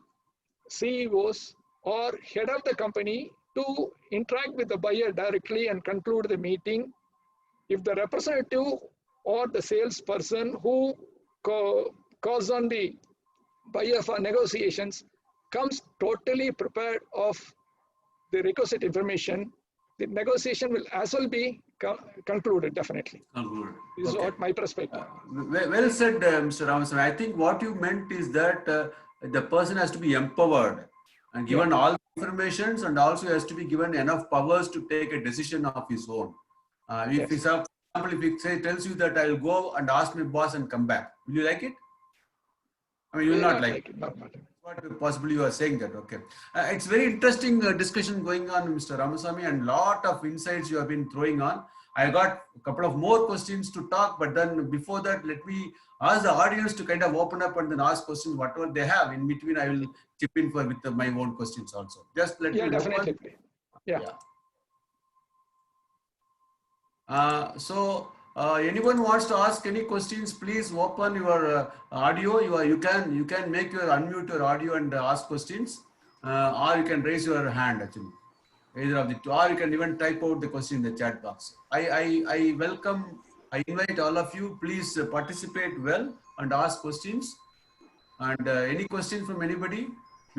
CEOs or head of the company to interact with the buyer directly and conclude the meeting. If the representative or the salesperson who calls on the buyer for negotiations comes totally prepared of the requisite information, the negotiation will as well be concluded, definitely. Concluded. This is what my perspective. Well said, Mr. Ramaswamy. I think what you meant is that the person has to be empowered and given all information, and also he has to be given enough powers to take a decision of his own. If Yes. for example, if he tells you that I will go and ask my boss and come back, will you like it? I mean, you will not like it. Not. What possibly you are saying that, okay. It's very interesting discussion going on, Mr. Ramasamy, and lot of insights you have been throwing on. I got a couple of more questions to talk, but then before that, let me ask the audience to kind of open up and then ask questions, whatever they have. In between, I will chip in with my own questions also. Just let me definitely. open. Yeah. Anyone wants to ask any questions, please open your audio. You can make your unmute your audio and ask questions, or you can raise your hand actually. Either of the two, or you can even type out the question in the chat box. I welcome, I invite all of you, please participate well and ask questions. And any questions from anybody?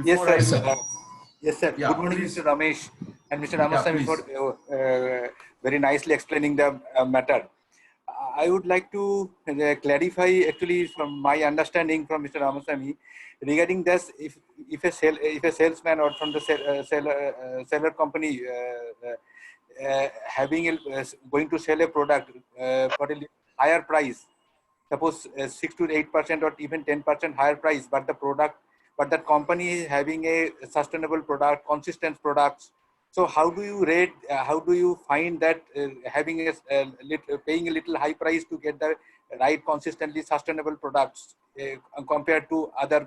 Yes, sir. Yes, sir. Yeah, good morning, please. Mr. Ramesh and Mr. Ramasamy, for very nicely explaining the matter. I would like to clarify, actually, from my understanding from Mr. Ramasamy, regarding this, if a salesman or from the seller company going to sell a product for a higher price, suppose 6 to 8% or even 10% higher price, but that company is having a sustainable product, consistent products. So how do you rate? How do you find that having paying a little high price to get the right, consistently sustainable products compared to other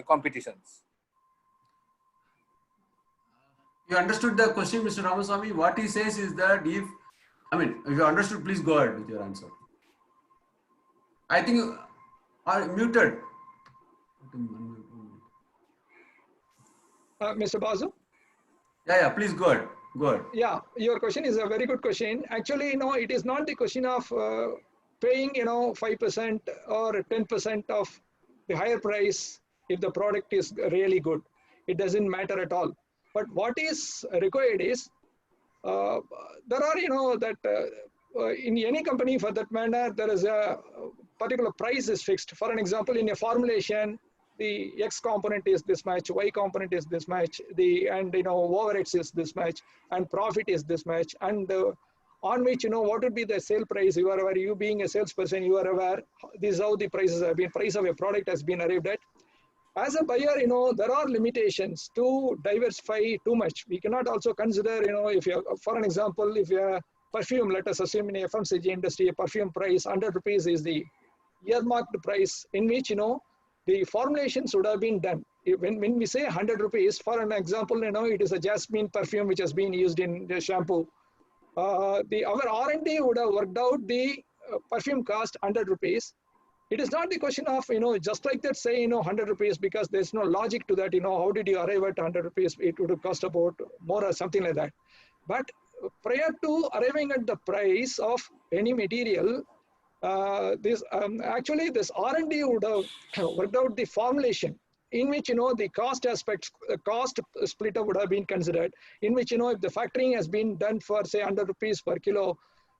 competitions? You understood the question, Mr. Ramasamy? What he says is that if you understood, please go ahead with your answer. I think you are muted. Mr. Basu? Yeah, please go ahead. Go ahead. Yeah, your question is a very good question. Actually, it is not the question of paying, 5% or 10% of the higher price if the product is really good. It doesn't matter at all. But what is required is, there are, in any company for that matter, there is a particular price is fixed. For an example, in a formulation, the X component is this much, Y component is this much, overheads is this much, and profit is this much, and on which, what would be the sale price. You being a salesperson, you are aware, this is how the prices have been, price of a product has been arrived at. As a buyer, there are limitations to diversify too much. We cannot also consider, if you, for an example, if you have perfume, let us assume in a FMCG industry, a perfume price, 100 rupees is the earmarked price in which, the formulations would have been done. When we say 100 rupees, for an example, it is a jasmine perfume which has been used in the shampoo. Our R&D would have worked out the perfume cost 100 rupees. It is not the question of, just like that say, 100 rupees, because there's no logic to that, how did you arrive at 100 rupees? It would have cost about more or something like that. But prior to arriving at the price of any material, this R&D would have worked out the formulation in which, the cost aspects, cost splitter would have been considered, in which, if the factoring has been done for say 100 rupees per kilo,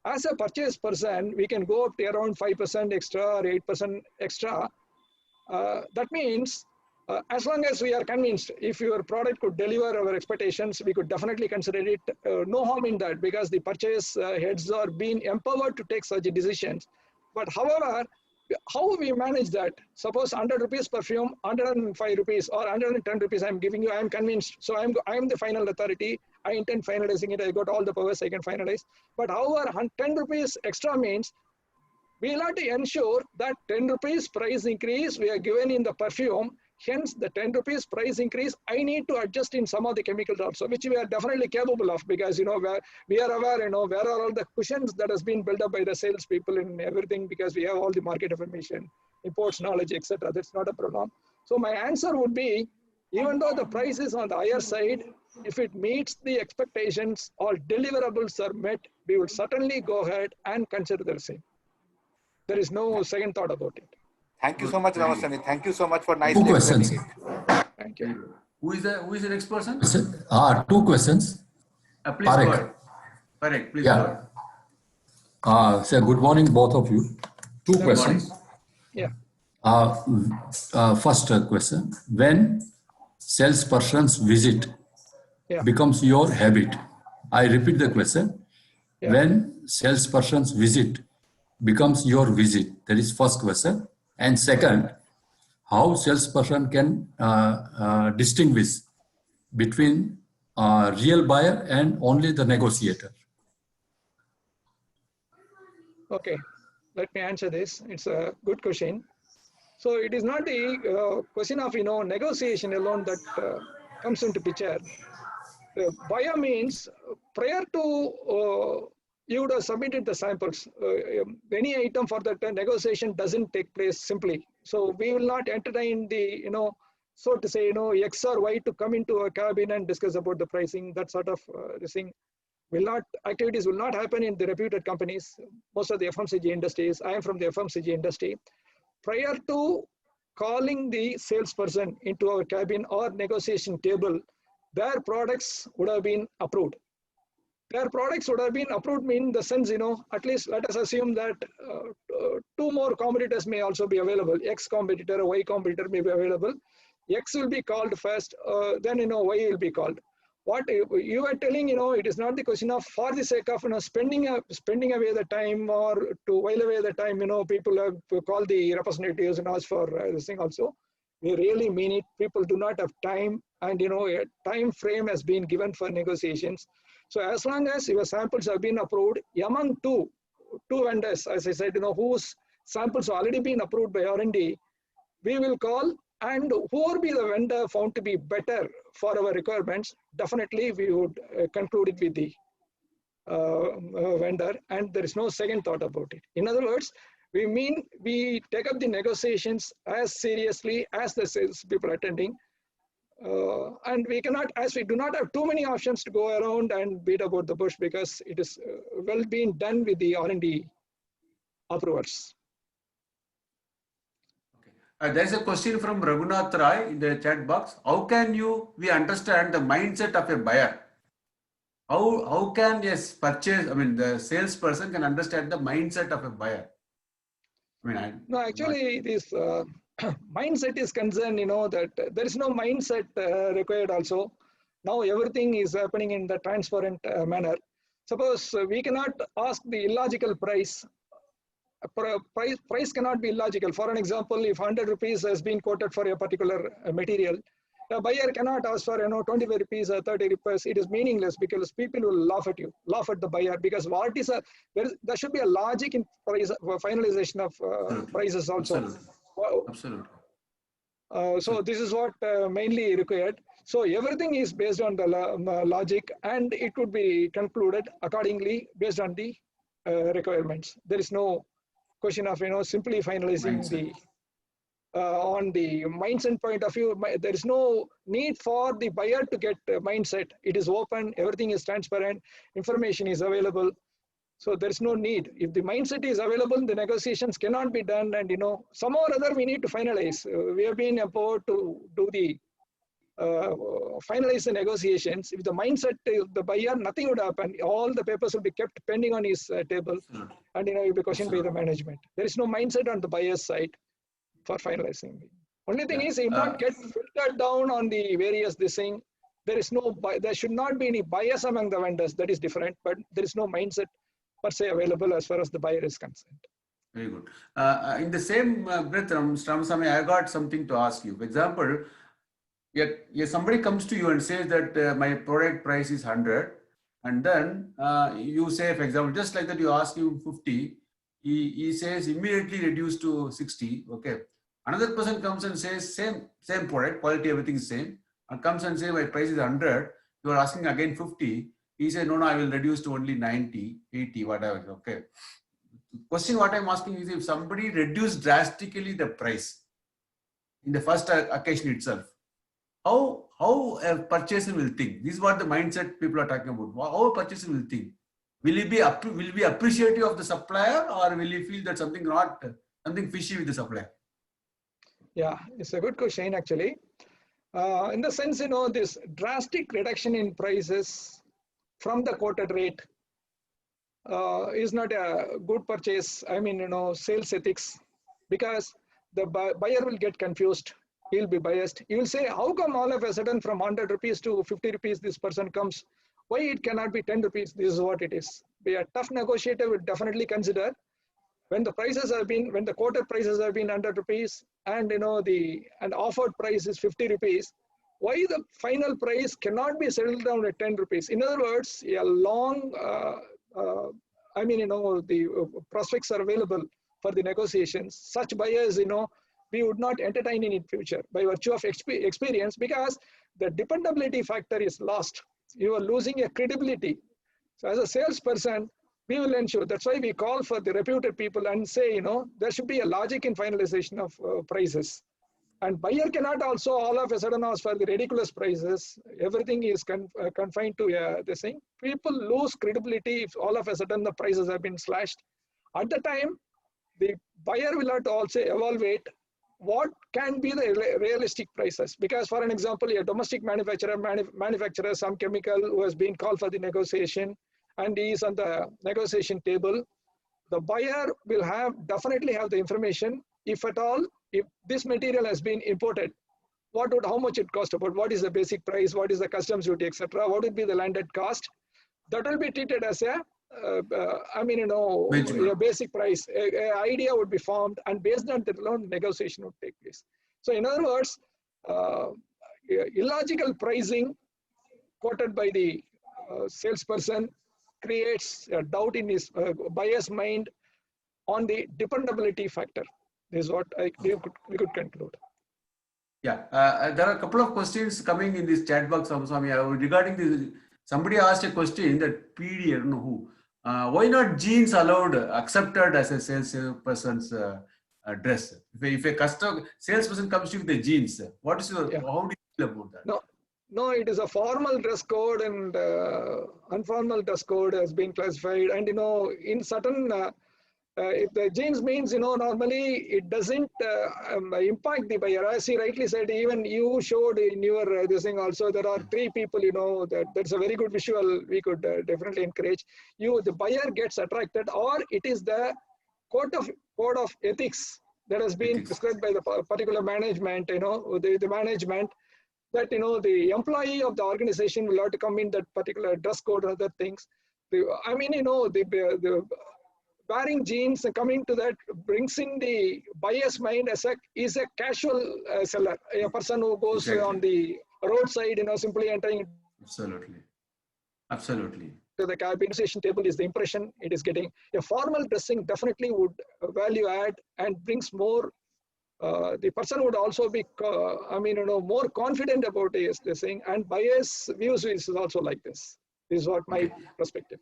as a purchase person, we can go up to around 5% extra or 8% extra. That means, as long as we are convinced, if your product could deliver our expectations, we could definitely consider it. No harm in that, because the purchase heads are being empowered to take such decisions. But however, how we manage that? Suppose 100 rupees perfume, 105 rupees or 110 rupees I'm giving you, I'm convinced. So I'm the final authority. I intend finalizing it. I got all the powers I can finalize. But however, 10 rupees extra means we'll have to ensure that 10 rupees price increase we are given in the perfume. Hence, the 10 rupees price increase, I need to adjust in some of the chemicals also, which we are definitely capable of, because, we are aware, where are all the cushions that has been built up by the salespeople in everything, because we have all the market information, imports knowledge, etc. That's not a problem. So my answer would be, even though the price is on the higher side, if it meets the expectations or deliverables are met, we would certainly go ahead and consider the same. There is no second thought about it. Thank you so much, Ramasamy. Thank you so much for nicely explaining it. Thank you. Who is the next person? Two questions. Please go ahead. Correct. Please go ahead. Sir, good morning, both of you. Two questions. Yeah. First question: when salespersons visit Yeah. becomes your habit. I repeat the question. Yeah. When salesperson's visit becomes your visit, that is first question. And second, how salesperson can distinguish between real buyer and only the negotiator. Okay, let me answer this. It's a good question. So it is not the question of negotiation alone that comes into picture. Buyer means prior to you would have submitted the samples. Any item for that negotiation doesn't take place simply. So we will not entertain the so to say X or Y to come into a cabin and discuss about the pricing. That sort of this thing activities will not happen in the reputed companies. Most of the FMCG industries. I am from the FMCG industry. Prior to calling the salesperson into our cabin or negotiation table, their products would have been approved. Their products would have been approved in the sense, at least let us assume that two more competitors may also be available. X competitor, Y competitor may be available. X will be called first, then Y will be called. What you are telling, it is not the question of for the sake of spending away the time or to while away the time. People have called the representatives and asked for this thing also. We really mean it. People do not have time, and a time frame has been given for negotiations. So as long as your samples have been approved among two vendors, as I said, whose samples have already been approved by R&D, we will call. And who will be the vendor found to be better for our requirements, definitely we would conclude it with the vendor, and there is no second thought about it. In other words, we take up the negotiations as seriously as the sales people attending, and we cannot, as we do not have too many options to go around and beat about the bush, because it is well being done with the R&D approvers. There's a question from Raghunath Rai in the chat box. How can we understand the mindset of a buyer? How can the salesperson can understand the mindset of a buyer? No, actually, this mindset is concerned, that there is no mindset required also. Now everything is happening in the transparent manner. Suppose we cannot ask the illogical price. Price cannot be illogical. For an example, if 100 rupees has been quoted for a particular material, a buyer cannot ask for 25 rupees or 30 rupees. It is meaningless, because people will laugh at you, laugh at the buyer, because there should be a logic in price finalization of prices also. Absolutely. So this is what mainly required. So everything is based on the logic, and it would be concluded accordingly based on the requirements. There is no question of simply finalizing mindset. On the mindset point of view, there is no need for the buyer to get mindset. It is open, everything is transparent, information is available. So there is no need. If the mindset is available, the negotiations cannot be done, and somehow or other we need to finalize. We have been empowered to do the finalize the negotiations. If the mindset of the buyer, nothing would happen. All the papers will be kept pending on his table, and it will be questioned by the management. There is no mindset on the buyer's side for finalizing. Only thing is, it not get filtered down on the various this thing. There should not be any bias among the vendors. That is different, but there is no mindset per se available as far as the buyer is concerned. Very good. In the same breath, Ramasamy, I got something to ask you. For example, somebody comes to you and says that my product price is 100, and then you say, for example, just like that, you ask him 50, he says immediately reduce to 60. Okay. Another person comes and says same product, quality, everything is same, and comes and say my price is 100. You are asking again 50. He says no, I will reduce to only 90, 80, whatever. Okay. Question what I'm asking is, if somebody reduced drastically the price in the first occasion itself, how a purchaser will think? This is what the mindset people are talking about. How a purchaser will think? Will he be appreciative of the supplier, or will he feel that something fishy with the supplier? Yeah, it's a good question actually. In the sense, this drastic reduction in prices from the quoted rate is not a good purchase. I mean, sales ethics, because the buyer will get confused. He'll be biased. He will say, how come all of a sudden from 100 rupees to 50 rupees this person comes? Why it cannot be 10 rupees? This is what it is. Be a tough negotiator would definitely consider when the prices have been, when the quoted prices have been 100 rupees and and offered price is 50 rupees, why the final price cannot be settled down at 10 rupees? In other words, a long, the prospects are available for the negotiations. Such buyers, we would not entertain in future by virtue of experience, because the dependability factor is lost. You are losing a credibility. So as a salesperson, we will ensure. That's why we call for the reputed people and say, there should be a logic in finalization of prices. And buyer cannot also all of a sudden ask for the ridiculous prices. Everything is confined to this thing. People lose credibility if all of a sudden the prices have been slashed. At the time, the buyer will have to also evaluate what can be the realistic prices. Because for an example, a domestic manufacturer manufactures some chemical who has been called for the negotiation and he is on the negotiation table. The buyer will definitely have the information, if at all, if this material has been imported, how much it cost about, what is the basic price, what is the customs duty, etc. What would be the landed cost? That will be treated as a basic price. A idea would be formed, and based on that alone, negotiation would take place. So in other words, illogical pricing quoted by the salesperson creates a doubt in his buyer's mind on the dependability factor. This is what we could conclude. Yeah, there are a couple of questions coming in this chat box, Swami, regarding this. Somebody asked a question that PD, I don't know who. Why not jeans accepted as a salesperson's dress? If a salesperson comes to you with the jeans, how do you feel about that? No, it is a formal dress code, and informal dress code has been classified. And in certain, if the jeans means, normally it doesn't impact the buyer. As he rightly said, even you showed in your this thing also, there are 3 people, that's a very good visual we could definitely encourage. The buyer gets attracted, or it is the code of ethics that has been prescribed by the particular management, the management, that the employee of the organization will have to come in that particular dress code or other things. The wearing jeans and coming to that brings in the buyer's mind as is a casual seller, a person who goes on the roadside, simply entering. Absolutely. To the conversation table is the impression it is getting. A formal dressing definitely would value add and brings more. The person would also be, more confident about this thing, and buyer's views is also like this. This is what my perspective.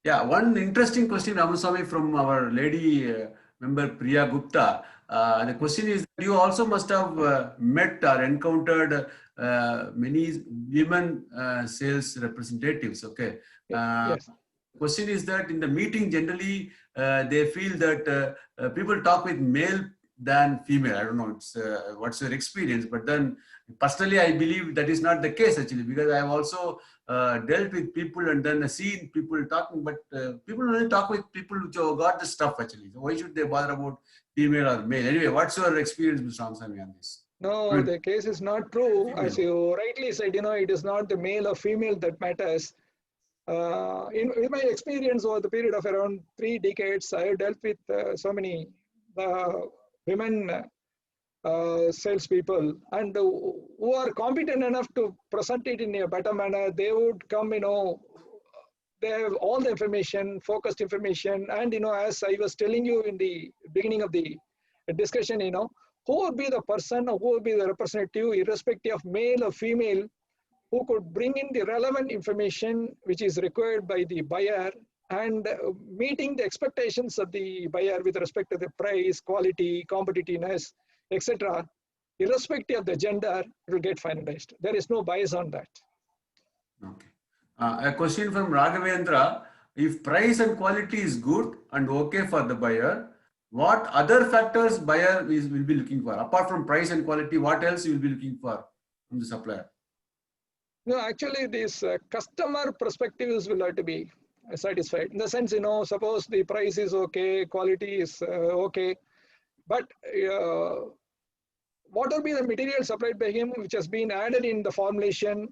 Yeah, one interesting question, Ramaswamy, from our lady member Priya Gupta. The question is that you also must have met or encountered many women sales representatives. Okay. Yes. The question is that in the meeting, generally, they feel that people talk with male than female. I don't know what's your experience, but then personally, I believe that is not the case actually, because I have also dealt with people and then seen people talking, but people only talk with people who got the stuff actually. So why should they bother about female or male? Anyway, what's your experience, Mr. Ramaswamy, on this? No, the case is not true. As you rightly said, it is not the male or female that matters. In my experience over the period of around 3 decades, I have dealt with so many women salespeople, and who are competent enough to present it in a better manner. They would come, they have all the information, focused information, and as I was telling you in the beginning of the discussion, who would be the person or who would be the representative, irrespective of male or female, who could bring in the relevant information which is required by the buyer and meeting the expectations of the buyer with respect to the price, quality, competitiveness, etc. Irrespective of the gender, it will get finalized. There is no bias on that. Okay. A question from Raghavendra. If price and quality is good and okay for the buyer, what other factors buyer will be looking for? Apart from price and quality, what else you will be looking for from the supplier? No, actually, these customer perspectives will have to be satisfied. In the sense, suppose the price is okay, quality is okay, but what will be the material supplied by him which has been added in the formulation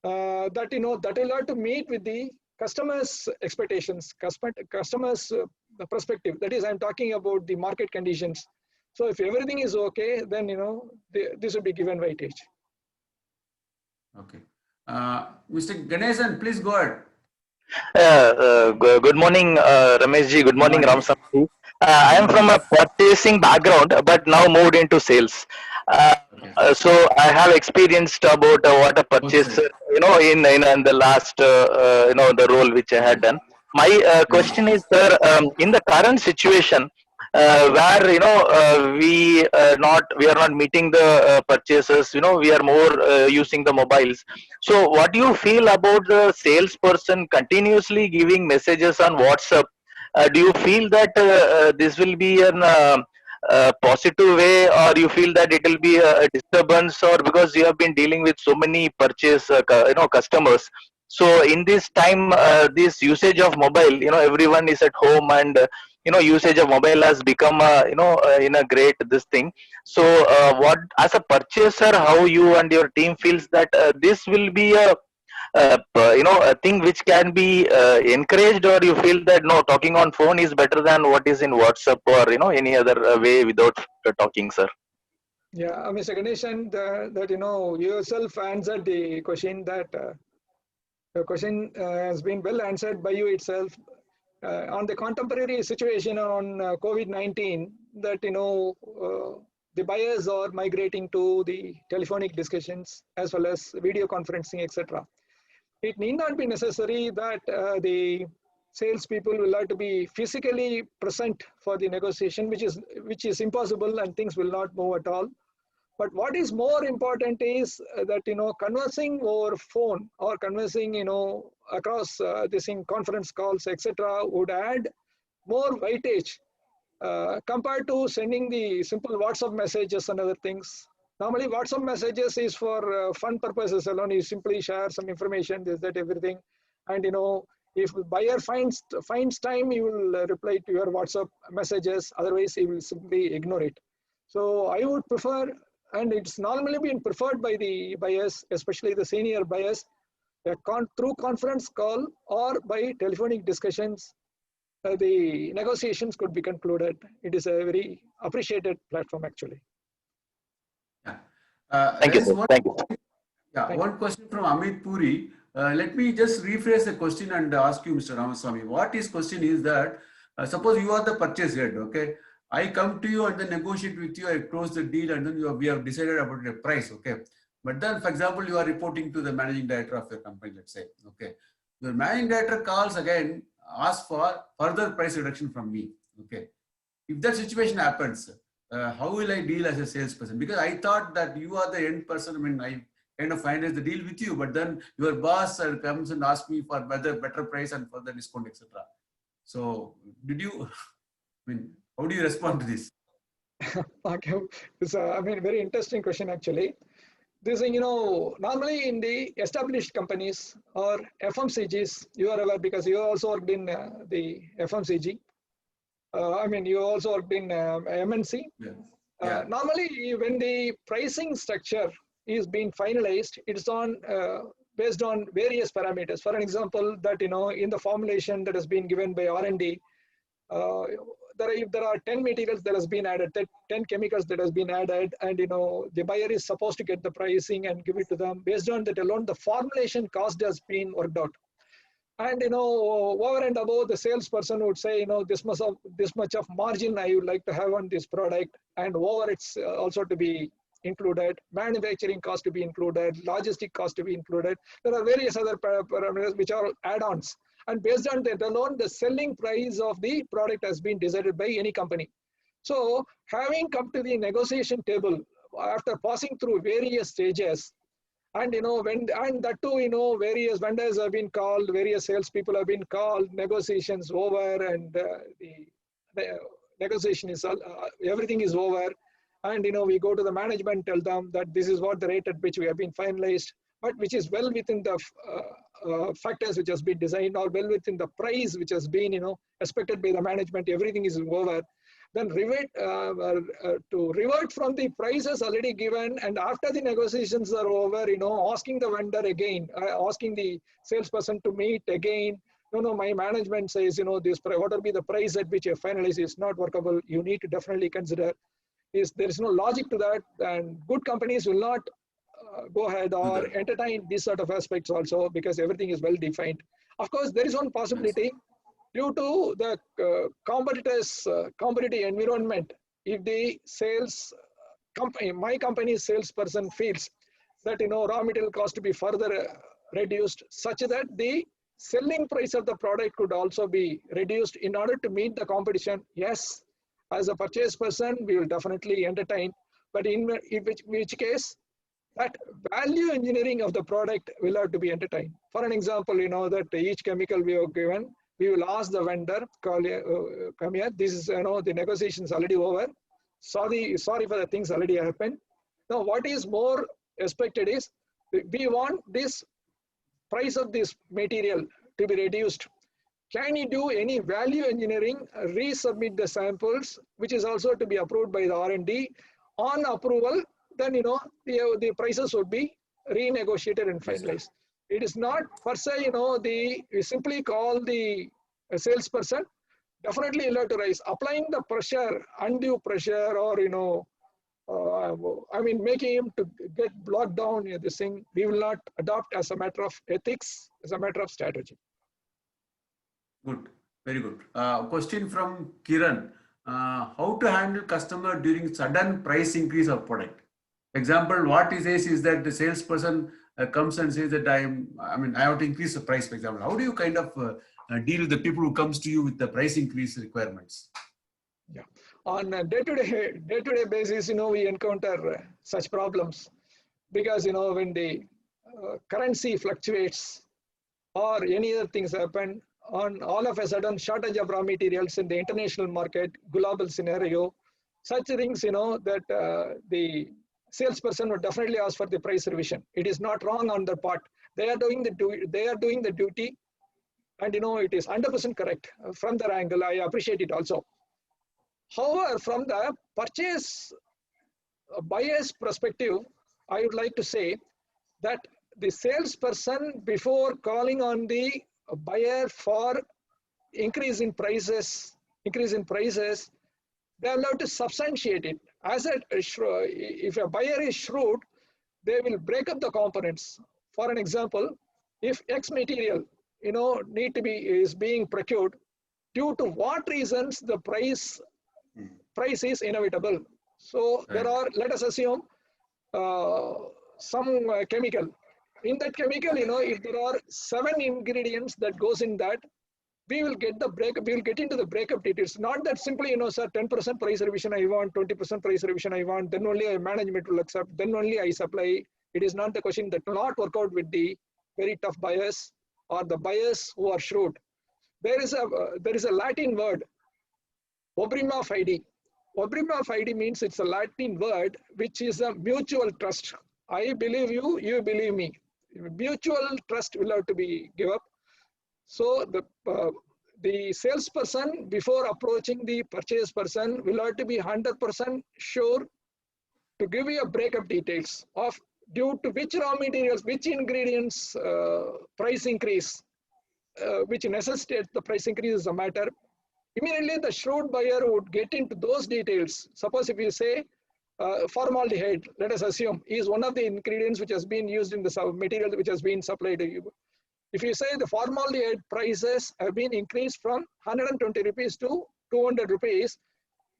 that that will have to meet with the customer's expectations, customers perspective. That is, I'm talking about the market conditions. So if everything is okay, then this will be given weightage. Okay. Mr. Ganesan, please go ahead. Good morning, Ramesh ji. Good morning, Morning. Ramsam. I am from a purchasing background, but now moved into sales. Okay. So I have experienced about what a purchaser, in the last, the role which I had done. My question is, sir, in the current situation, where we are not meeting the purchasers, we are more using the mobiles. So what do you feel about the salesperson continuously giving messages on WhatsApp? Do you feel that this will be an positive way, or you feel that it will be a disturbance, or because you have been dealing with so many purchase customers? So in this time, this usage of mobile, everyone is at home, and usage of mobile has become in a great this thing. So what, as a purchaser, how you and your team feels that this will be a thing which can be encouraged, or you feel that no, talking on phone is better than what is in WhatsApp, or any other way without talking, sir? Yeah, Mr. Ganeshan, that you yourself answered the question. That the question has been well answered by you itself. On the contemporary situation on COVID-19, that the buyers are migrating to the telephonic discussions as well as video conferencing, etc. It need not be necessary that the salespeople will have to be physically present for the negotiation, which is impossible, and things will not move at all. But what is more important is that conversing over phone or conversing across this in conference calls, etc., would add more weightage compared to sending the simple WhatsApp messages and other things. Normally, WhatsApp messages is for fun purposes alone. You simply share some information, this, that, everything, and if the buyer finds time, he will reply to your WhatsApp messages. Otherwise, he will simply ignore it. So I would prefer, and it's normally been preferred by the buyers, especially the senior buyers, through conference call or by telephonic discussions, the negotiations could be concluded. It is a very appreciated platform, actually. Yeah. Thank you, sir. Thank you. Yeah, one question from Amit Puri. Let me just rephrase the question and ask you, Mr. Ramaswamy. What his question is that, suppose you are the purchase head, okay? I come to you and then negotiate with you, I close the deal, and then we have decided about the price, okay? But then, for example, you are reporting to the managing director of your company, let's say, okay? The managing director calls again, asks for further price reduction from me, okay? If that situation happens, how will I deal as a salesperson? Because I thought that you are the end person. I mean, I kind of finalize the deal with you, but then your boss comes and asks me for better price and further discount, etc. So, how do you respond to this? Okay, it's very interesting question, actually. This thing, normally in the established companies or FMCGs, you are aware because you also worked in the FMCG. You also worked in MNC. Yeah. Yeah. Normally, when the pricing structure is being finalized, it's on based on various parameters. For an example, that in the formulation that has been given by R&D, there are 10 materials that has been added, 10 chemicals that has been added, and the buyer is supposed to get the pricing and give it to them. Based on that alone, the formulation cost has been worked out. And over and above, the salesperson would say, this much of margin I would like to have on this product, and over it's also to be included, manufacturing cost to be included, logistic cost to be included. There are various other parameters which are add-ons. And based on that alone, the selling price of the product has been decided by any company. So having come to the negotiation table after passing through various stages, and that too, various vendors have been called, various salespeople have been called, negotiations over, and the negotiation is everything is over, and we go to the management, tell them that this is what the rate at which we have been finalized, but which is well within the factors which has been designed, or well within the price which has been expected by the management. Everything is over. then to revert from the prices already given, and after the negotiations are over, asking the vendor again, asking the salesperson to meet again. No, my management says, this whatever be the price at which you finalize is not workable. You need to definitely consider. There is no logic to that, and good companies will not go ahead or entertain these sort of aspects also, because everything is well defined. Of course, there is one possibility. Due to the competitive environment, if the my company's salesperson feels that raw material cost to be further reduced, such that the selling price of the product could also be reduced in order to meet the competition, yes, as a purchase person, we will definitely entertain. But in which case, that value engineering of the product will have to be entertained. For an example, that each chemical we have given, we will ask the vendor, come here, this is, the negotiations already over. Sorry for the things already happened. Now, what is more expected is, we want this price of this material to be reduced. Can you do any value engineering, resubmit the samples, which is also to be approved by the R&D? On approval, then, the prices would be renegotiated and finalized. It is not per se, we simply call the salesperson, definitely allowed to rise. Applying the pressure, undue pressure, or, making him to get blocked down, this thing, we will not adopt as a matter of ethics, as a matter of strategy. Good, very good. Question from Kiran. How to handle customer during sudden price increase of product? Example, what he says is that the salesperson comes and says that I have to increase the price, for example. How do you kind of deal with the people who comes to you with the price increase requirements? Yeah, on a day-to-day basis, we encounter such problems, because when the currency fluctuates or any other things happen, on all of a sudden shortage of raw materials in the international market, global scenario, such things, that the salesperson would definitely ask for the price revision. It is not wrong on their part. They are doing the duty, and it is 100% correct from their angle. I appreciate it also. However, from the purchase buyer's perspective, I would like to say that the salesperson, before calling on the buyer for increase in prices, they have to substantiate it. If a buyer is shrewd, they will break up the components. For an example, if X material, is being procured, due to what reasons the price is inevitable. So there are, let us assume, some chemical. In that chemical, if there are 7 ingredients that goes in that, we will get into the breakup details. Not that simply, sir, 10% price revision I want, 20% price revision I want, then only management will accept, then only I supply. It is not the question. That will not work out with the very tough buyers or the buyers who are shrewd. There is a Latin word, obrima fide. Obrima fide means it's a Latin word which is a mutual trust. I believe you, you believe me. Mutual trust will have to be given up. So the salesperson, before approaching the purchase person, will have to be 100% sure to give you a breakup details of due to which raw materials, which ingredients price increase, which necessitates the price increase is a matter. Immediately the shrewd buyer would get into those details. Suppose if you say formaldehyde, let us assume, is one of the ingredients which has been used in the material which has been supplied to you. If you say the formaldehyde prices have been increased from 120 rupees to 200 rupees,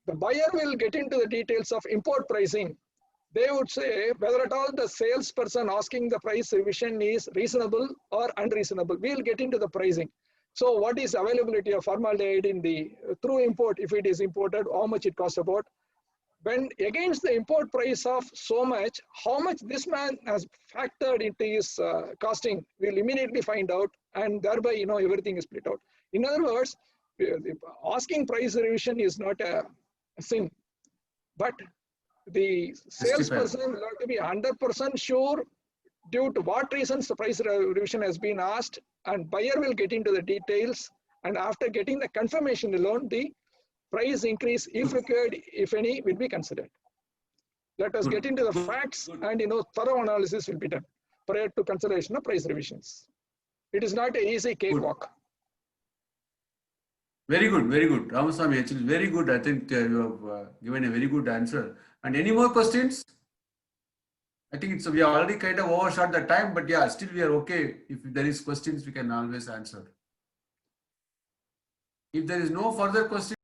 the buyer will get into the details of import pricing. They would say whether at all the salesperson asking the price revision is reasonable or unreasonable. We will get into the pricing. So what is availability of formaldehyde in through import, if it is imported, how much it costs about. When against the import price of so much, how much this man has factored into his costing, we'll immediately find out, and thereby, everything is split out. In other words, asking price revision is not a sin, but the salesperson will have to be 100% sure due to what reasons the price revision has been asked, and buyer will get into the details, and after getting the confirmation alone, the price increase, if required, if any, will be considered. Let us Good. get into the Good. facts, Good. and thorough analysis will be done prior to consideration of price revisions. It is not an easy cakewalk. Very good, very good. Ramaswamy, actually very good. I think you have given a very good answer. And any more questions? I think we are already kind of overshot the time, but yeah, still we are okay. If there is questions, we can always answer. If there is no further questions,